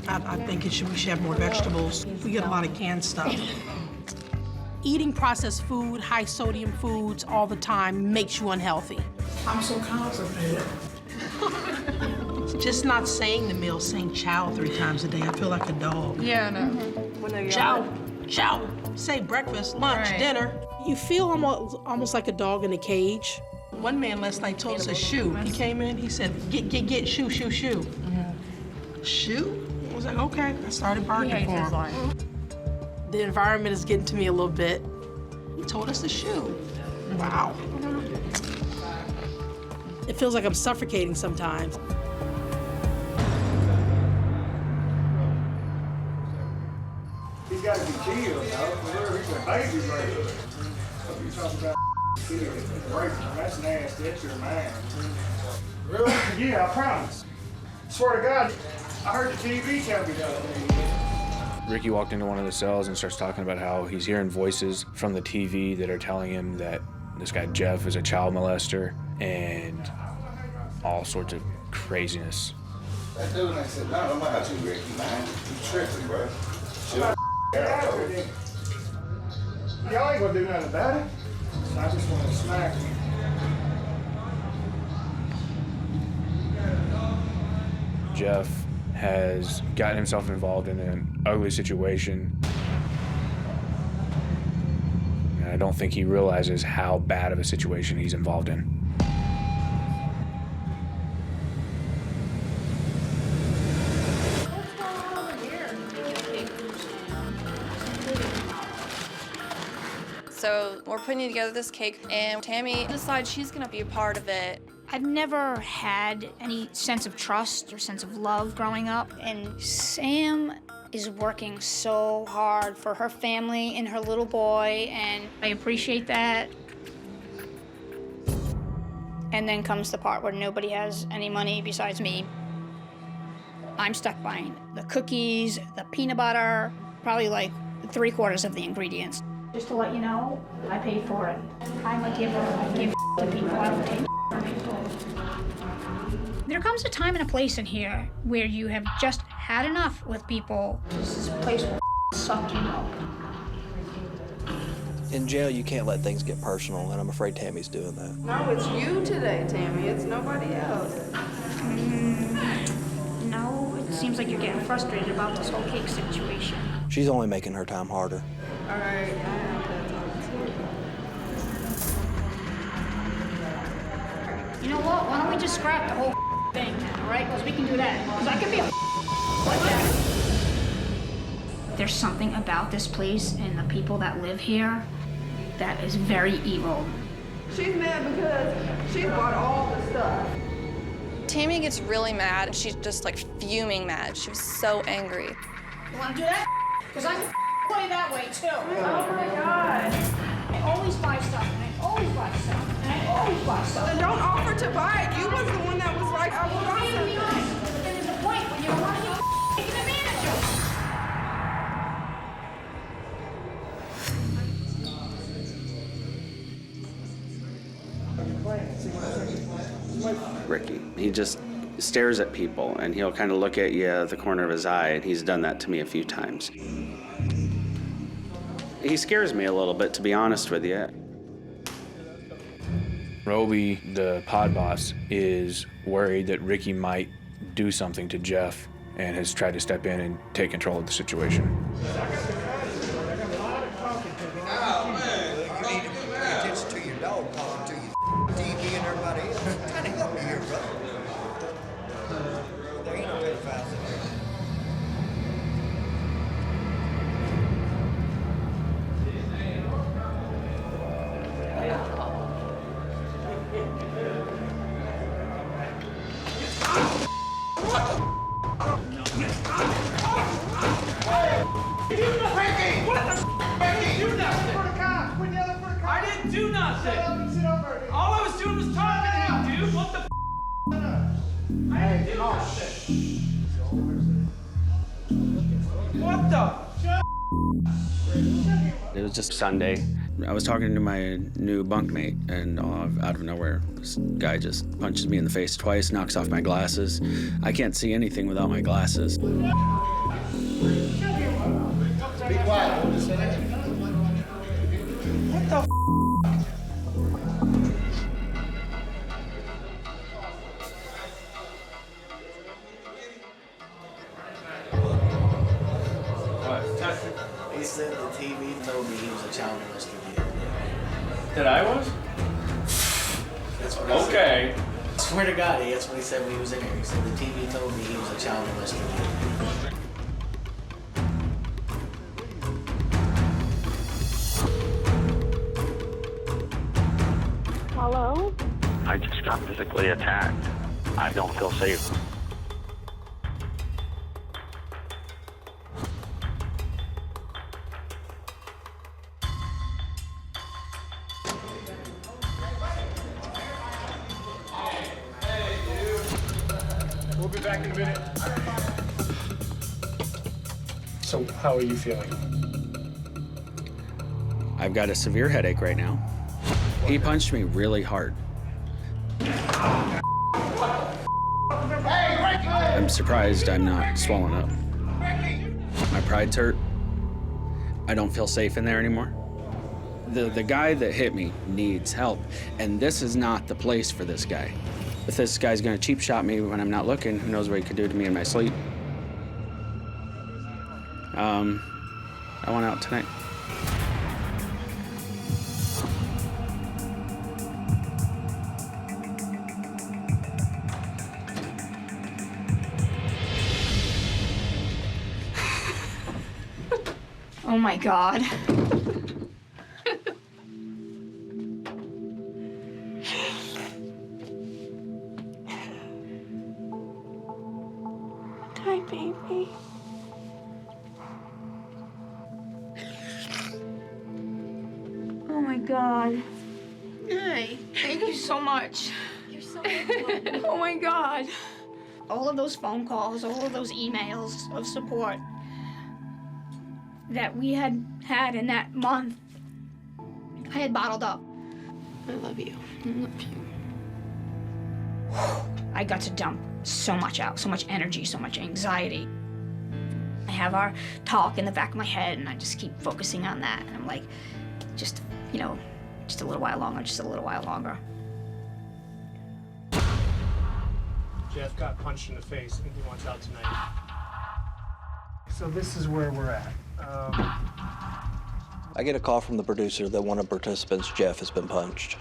I think we should have more vegetables. We get a lot of canned stuff. Eating processed food, high sodium foods all the time makes you unhealthy. I'm so constipated. Just not saying the meal, saying chow 3 times a day. I feel like a dog. Yeah, I know. Chow, chow. Say breakfast, lunch, dinner. You feel almost like a dog in a cage. One man last night told us a shoe. He came in, he said, get, shoe. Shoe? I was like, okay. I started barking for him. The environment is getting to me a little bit. He told us the shoe. Wow. It feels like I'm suffocating sometimes. He's got to be killed, though. He's a baby breaker. You're talking about kids breaking. That's nasty. That's your man. Really? Yeah, I promise. Swear to God, I heard the TV tell me that. Ricky walked into one of the cells and starts talking about how he's hearing voices from the TV that are telling him that this guy Jeff is a child molester and all sorts of craziness. That dude, I said, no, I'm not how you Ricky, man. You tripping, bro. Chill Y'all ain't gonna do nothing about it. I just want to smack you. Jeff has gotten himself involved in an ugly situation. And I don't think he realizes how bad of a situation he's involved in. So we're putting together this cake, and Tammy decides she's gonna be a part of it. I've never had any sense of trust or sense of love growing up, and Sam is working so hard for her family and her little boy, and I appreciate that. And then comes the part where nobody has any money besides me. I'm stuck buying the cookies, the peanut butter, probably like 3/4 of the ingredients. Just to let you know, I paid for it. I'm a giver. I give to people. I don't take from people. There comes a time and a place in here where you have just had enough with people. This is a place where suck you up. In jail, you can't let things get personal, and I'm afraid Tammy's doing that. No, it's you today, Tammy. It's nobody else. No, it seems like you're getting frustrated about this whole cake situation. She's only making her time harder. All right, I have that talk too. You know what? Why don't we just scrap the whole thing, all right? Because we can do that. Because I can be a like that. There's something about this place and the people that live here that is very evil. She's mad because she's bought all the stuff. Tammy gets really mad, and she's just like fuming mad. She was so angry. You want to do that? Because I can play that way too. Oh my God. I always buy stuff, and I always buy stuff, and I always buy stuff. Then don't offer to buy it. You was the one that was like, I will buy something. But then there's a point when you're running and taking advantage of it. Ricky, he just stares at people and he'll kind of look at you at the corner of his eye, and he's done that to me a few times. He scares me a little bit, to be honest with you. Roby, the pod boss, is worried that Ricky might do something to Jeff and has tried to step in and take control of the situation. Oh, man. You need to pay attention to your dog talking to you, TV and everybody else. I'm trying to help you here, brother. There ain't no pedophiles in there. I didn't do nothing. All I was doing was talking to him, dude. What the I didn't do nothing. What the? It was just Sunday. I was talking to my new bunkmate, and out of nowhere, this guy just punches me in the face twice, knocks off my glasses. I can't see anything without my glasses. Be quiet. What the? He said the TV told me he was a child molester kid. That I was? That's what he Okay. said. I swear to God, that's what he said when he was in here. He said the TV told me he was a child molester kid. Hello? I just got physically attacked. I don't feel safe. We'll be back in a minute. So, how are you feeling? I've got a severe headache right now. He punched me really hard. I'm surprised I'm not swollen up. My pride's hurt. I don't feel safe in there anymore. The guy that hit me needs help, and this is not the place for this guy. If this guy's gonna cheap shot me when I'm not looking, who knows what he could do to me in my sleep. I want out tonight. Oh my God. Hi, baby. Oh my God. Hi. Thank you so much. You're so welcome. Oh my God. All of those phone calls, all of those emails of support that we had in that month, I had bottled up. I love you. I love you. I got to dump so much out, so much energy, so much anxiety. I have our talk in the back of my head, and I just keep focusing on that. And I'm like, just, you know, just a little while longer, just a little while longer. Jeff got punched in the face and he wants out tonight. So this is where we're at. I get a call from the producer that one of the participants, Jeff, has been punched.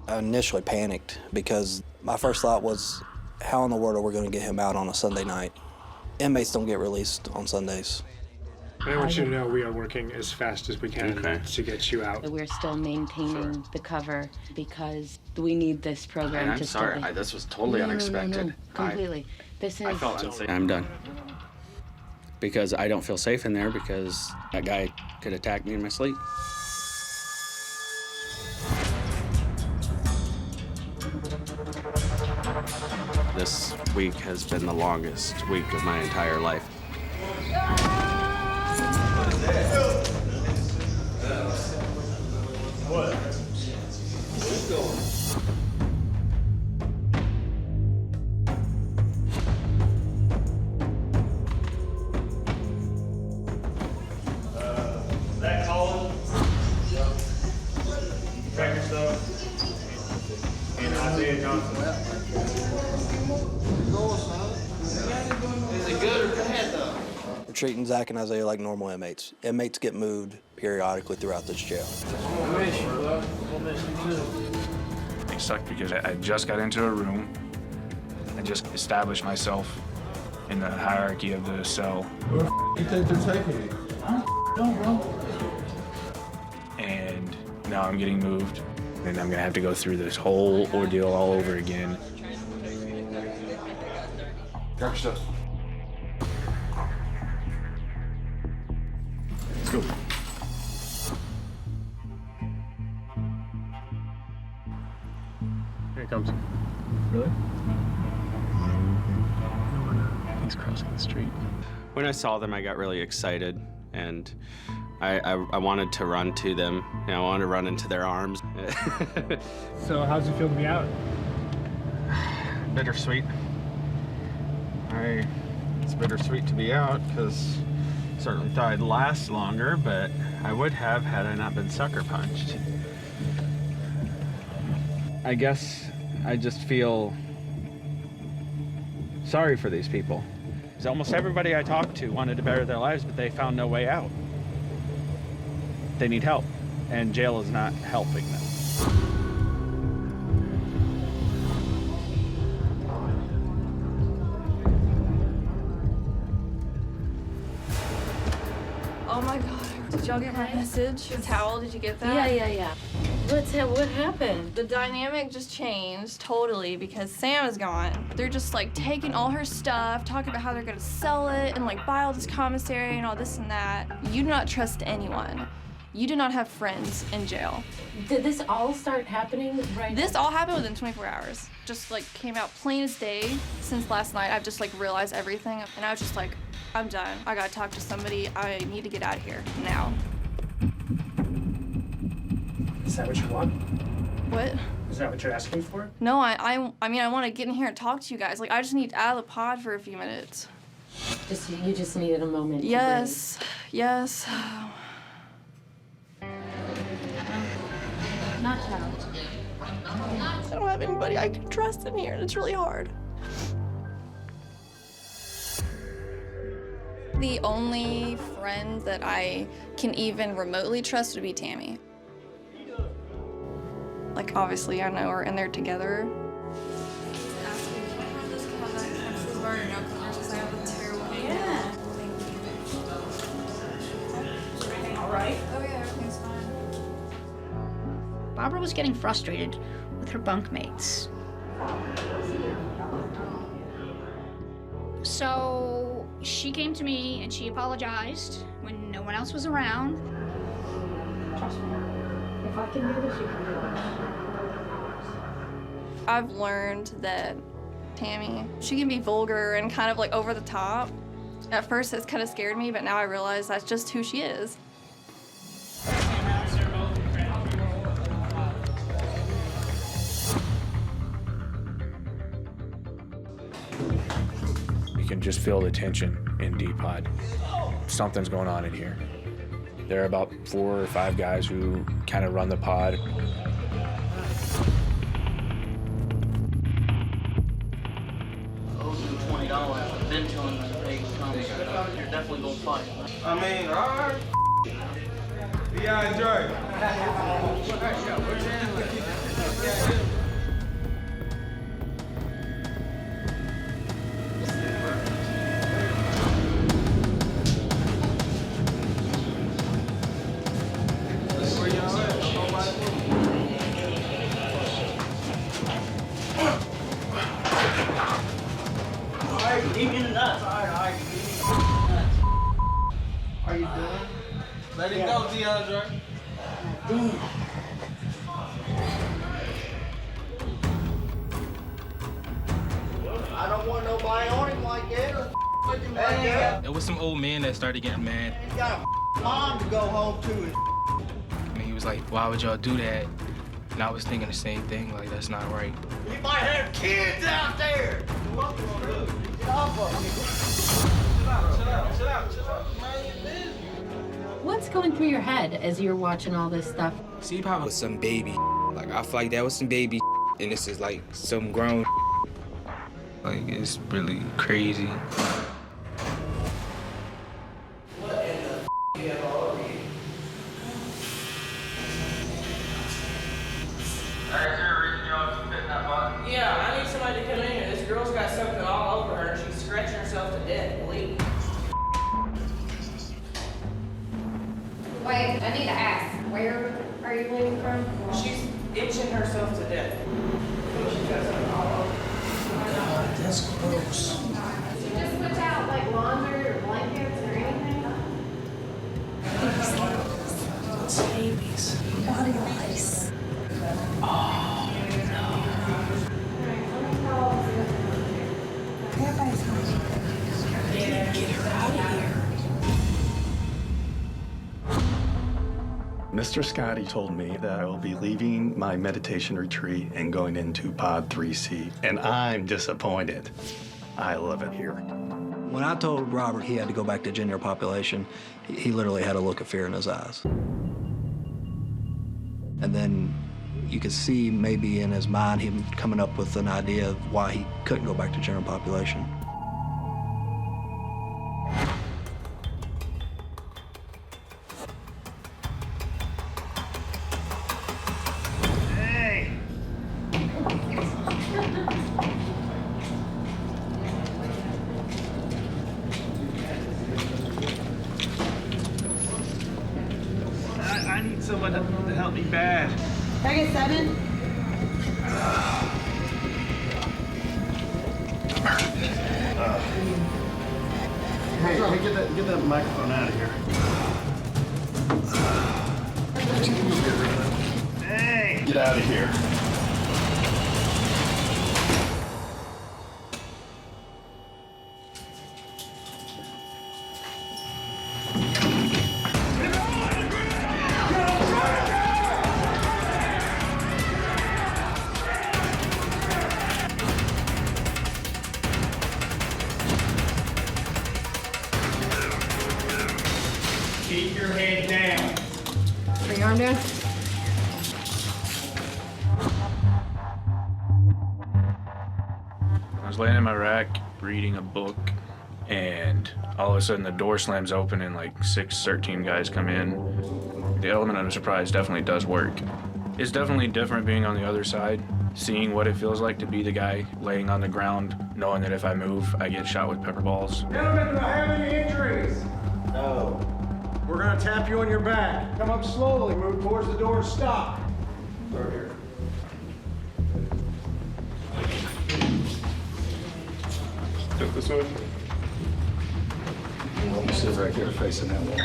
I initially panicked because my first thought was, how in the world are we going to get him out on a Sunday night? Inmates don't get released on Sundays. I want you to know we are working as fast as we can to get you out. We're still maintaining the cover because we need this program And I'm to sorry, still be... this was totally unexpected. No, completely. This is... I felt unsafe. I'm done. Because I don't feel safe in there because that guy could attack me in my sleep. This week has been the longest week of my entire life. What? That Colin? Tracker stuff. And Isaiah Johnson. Is it good or bad, though? We're treating Zach and Isaiah like normal inmates. Inmates get moved periodically throughout this jail. It sucked because I just got into a room. I just established myself in the hierarchy of the cell. Where the you think they're taking it? No, bro. And now I'm getting moved. And I'm gonna have to go through this whole ordeal all over again. Grab your stuff. Let's go. Here it comes. Really? He's crossing the street. When I saw them, I got really excited, and I wanted to run to them. You know, I wanted to run into their arms. So how's it feel to be out? Bittersweet. It's bittersweet to be out because I certainly thought I'd last longer, but I would have had I not been sucker punched. I guess I just feel sorry for these people. Because almost everybody I talked to wanted to better their lives, but they found no way out. They need help, and jail is not helping them. Oh my God. Did y'all get my message? The towel, did you get that? Yeah. What happened? The dynamic just changed totally because Sam is gone. They're just like taking all her stuff, talking about how they're gonna sell it and like buy all this commissary and all this and that. You do not trust anyone. You do not have friends in jail. Did this all start happening right This all happened within 24 hours. Just like came out plain as day. Since last night, I've just like realized everything. And I was just like, I'm done. I gotta talk to somebody. I need to get out of here now. Is that what you want? What? Is that what you're asking for? No, I mean, I want to get in here and talk to you guys. Like, I just need out of the pod for a few minutes. You just needed a moment. Yes, yes. Not child. I don't have anybody I can trust in here, and it's really hard. The only friend that I can even remotely trust would be Tammy. Like, obviously, I know we're in there together. Yeah. Everything all right? Oh yeah, everything's fine. Barbara was getting frustrated with her bunkmates. So she came to me and she apologized when no one else was around. Trust me. If I can do this, you can do it. I've learned that Tammy, she can be vulgar and kind of like over the top. At first, it's kind of scared me, but now I realize that's just who she is. You can just feel the tension in D-Pod. Something's going on in here. There are about 4 or 5 guys who kind of run the pod. $20. I've been telling them to pay the You're definitely gonna fight. I mean, alright. Yeah, enjoy. Leave me in the nuts. All right. Are you done? Let it go, DeAndre. I don't want nobody on him like that or with him like that. There was some old man that started getting mad. He's got a mom to go home to. I mean, he was like, why would y'all do that? And I was thinking the same thing, like, that's not right. He might have kids out there. Get off of me. Chill out. What's going through your head as you're watching all this stuff? See, probably was some baby. Like, I feel like that was some baby and this is like some grown. Like, it's really crazy. Yeah, I need somebody to come in here. This girl's got something all over her and she's scratching herself to death, bleeding. Wait, I need to ask, where are you bleeding from? She's itching herself to death. She's got something all over. God, that's gross. Did you just switch out like laundry or blankets or anything? It's babies. Body lice. Oh, Everybody's home. get her out of here. Mr. Scotty told me that I will be leaving my meditation retreat and going into Pod 3C, and I'm disappointed. I love it here. When I told Robert he had to go back to general population, he literally had a look of fear in his eyes. And then you could see maybe in his mind him coming up with an idea of why he couldn't go back to general population. Hey! I need someone to help me bad. Can I get 7? Hey, get that microphone out of here. Hey! Get out of here. Keep your head down. Put your arm down. I was laying in my rack reading a book, and all of a sudden the door slams open and like 13 guys come in. The element of surprise definitely does work. It's definitely different being on the other side, seeing what it feels like to be the guy laying on the ground, knowing that if I move, I get shot with pepper balls. Gentlemen, do I have any injuries? No. We're gonna tap you on your back. Come up slowly, move towards the door, stop. Start here. Step this way. Let me sit right here facing that wall.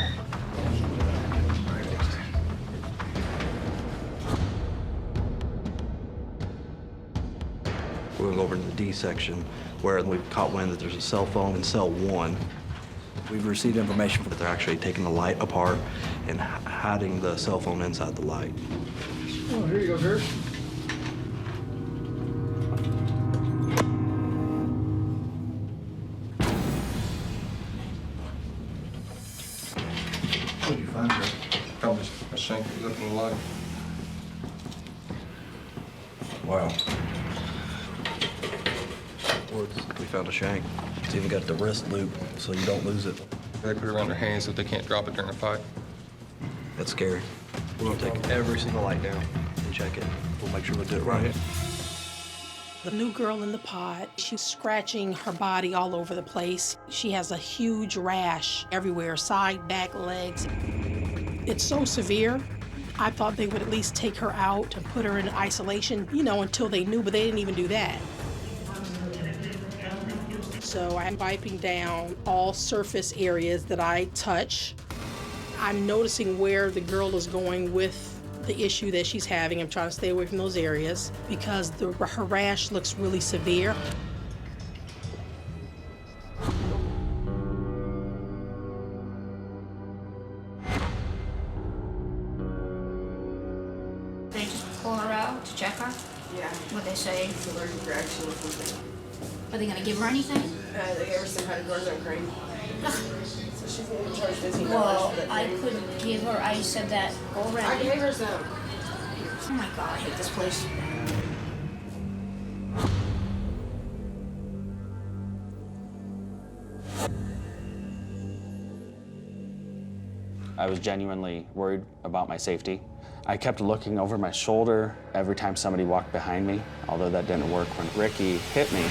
We're going to go over to the D section where we've caught wind that there's a cell phone in cell 1. We've received information that they're actually taking the light apart and hiding the cell phone inside the light. Oh, here you go, sir. What did you find, bro? Probably a shank that was up in the light. Wow. We found a shank. It's even got the wrist loop so you don't lose it. They put it around their hands so they can't drop it during a fight. That's scary. We're gonna take every single light down and check it. We'll make sure we do it right. The new girl in the pod, she's scratching her body all over the place. She has a huge rash everywhere, side, back, legs. It's so severe. I thought they would at least take her out and put her in isolation, you know, until they knew, but they didn't even do that. So I'm wiping down all surface areas that I touch. I'm noticing where the girl is going with the issue that she's having. I'm trying to stay away from those areas because her rash looks really severe. They just pull her out to check her? Yeah. What they say? It's allergic reaction or something. Are they gonna give her anything? They gave her some hydrocortisone cream. So she's gonna be charged $15 Well, for that I cream. couldn't give her, I said that already. I gave her some. Oh my God, I hate this place. I was genuinely worried about my safety. I kept looking over my shoulder every time somebody walked behind me, although that didn't work when Ricky hit me.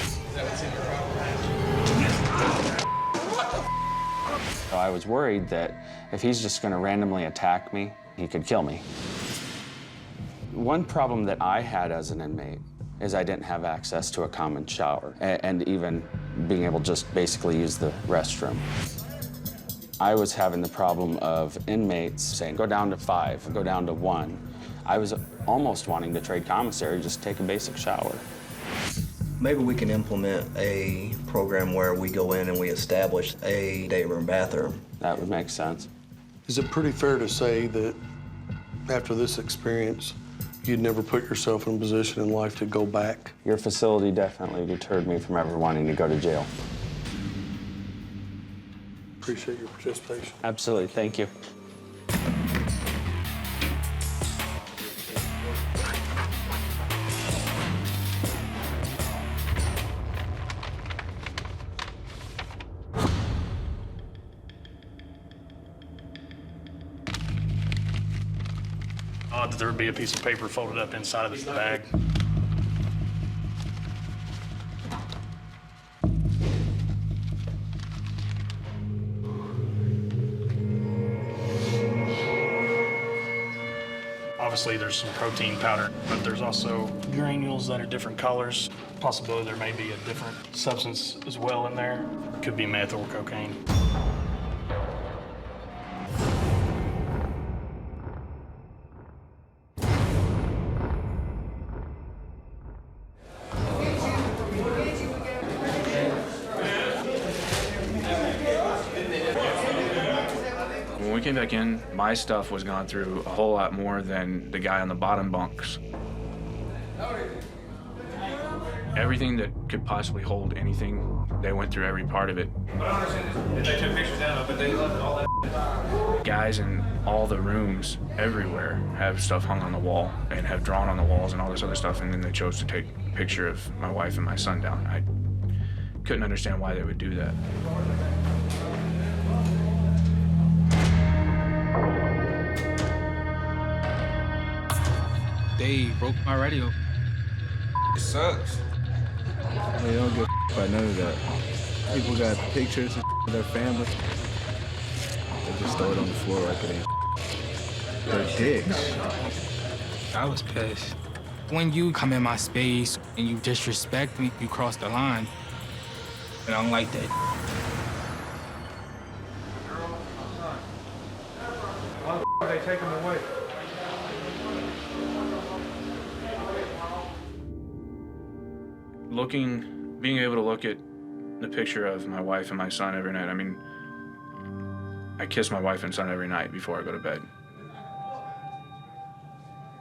So I was worried that if he's just going to randomly attack me, he could kill me. One problem that I had as an inmate is I didn't have access to a common shower and even being able to just basically use the restroom. I was having the problem of inmates saying, go down to 5, go down to 1. I was almost wanting to trade commissary, just take a basic shower. Maybe we can implement a program where we go in and we establish a day room bathroom. That would make sense. Is it pretty fair to say that after this experience, you'd never put yourself in a position in life to go back? Your facility definitely deterred me from ever wanting to go to jail. Appreciate your participation. Absolutely, thank you. Odd that there would be a piece of paper folded up inside of this bag. Obviously, there's some protein powder, but there's also granules that are different colors. Possibility there may be a different substance as well in there. Could be meth or cocaine. came back in, my stuff was gone through a whole lot more than the guy on the bottom bunks. Everything that could possibly hold anything, they went through every part of it. What I don't understand is they took pictures down, but they left all that. Guys in all the rooms, everywhere, have stuff hung on the wall and have drawn on the walls and all this other stuff, and then they chose to take a picture of my wife and my son down. I couldn't understand why they would do that. They broke my radio. It sucks. They don't give a by none of that. People got pictures of their family. They just throw it on the floor like it ain't. They're dicks. I was pissed. When you come in my space and you disrespect me, you cross the line. And I don't like that. Why the they take them away? Being able to look at the picture of my wife and my son every night, I mean, I kiss my wife and son every night before I go to bed.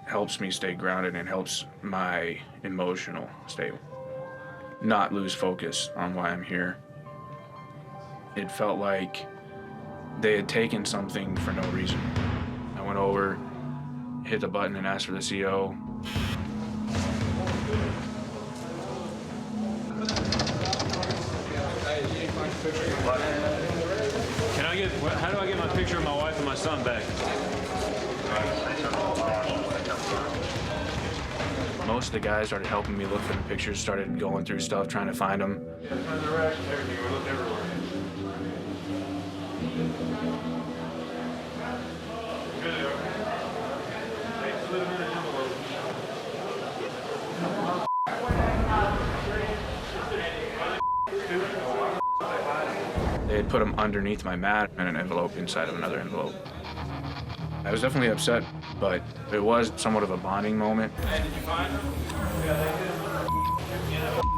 Helps me stay grounded and helps my emotional state not lose focus on why I'm here. It felt like they had taken something for no reason. I went over, hit the button and asked for the CO. How do I get my picture of my wife and my son back? Most of the guys started helping me look for the pictures, started going through stuff, trying to find them. We looked everywhere. They had put them underneath my mat in an envelope inside of another envelope. I was definitely upset, but it was somewhat of a bonding moment. Hey, did you find them? Yeah, they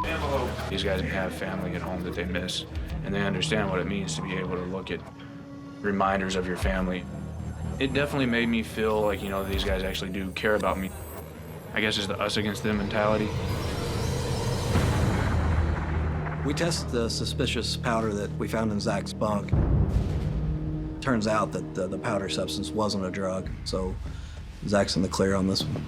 did. Envelope. These guys have family at home that they miss, and they understand what it means to be able to look at reminders of your family. It definitely made me feel like, you know, these guys actually do care about me. I guess it's the us against them mentality. We tested the suspicious powder that we found in Zach's bunk. Turns out that the powder substance wasn't a drug, so Zach's in the clear on this one.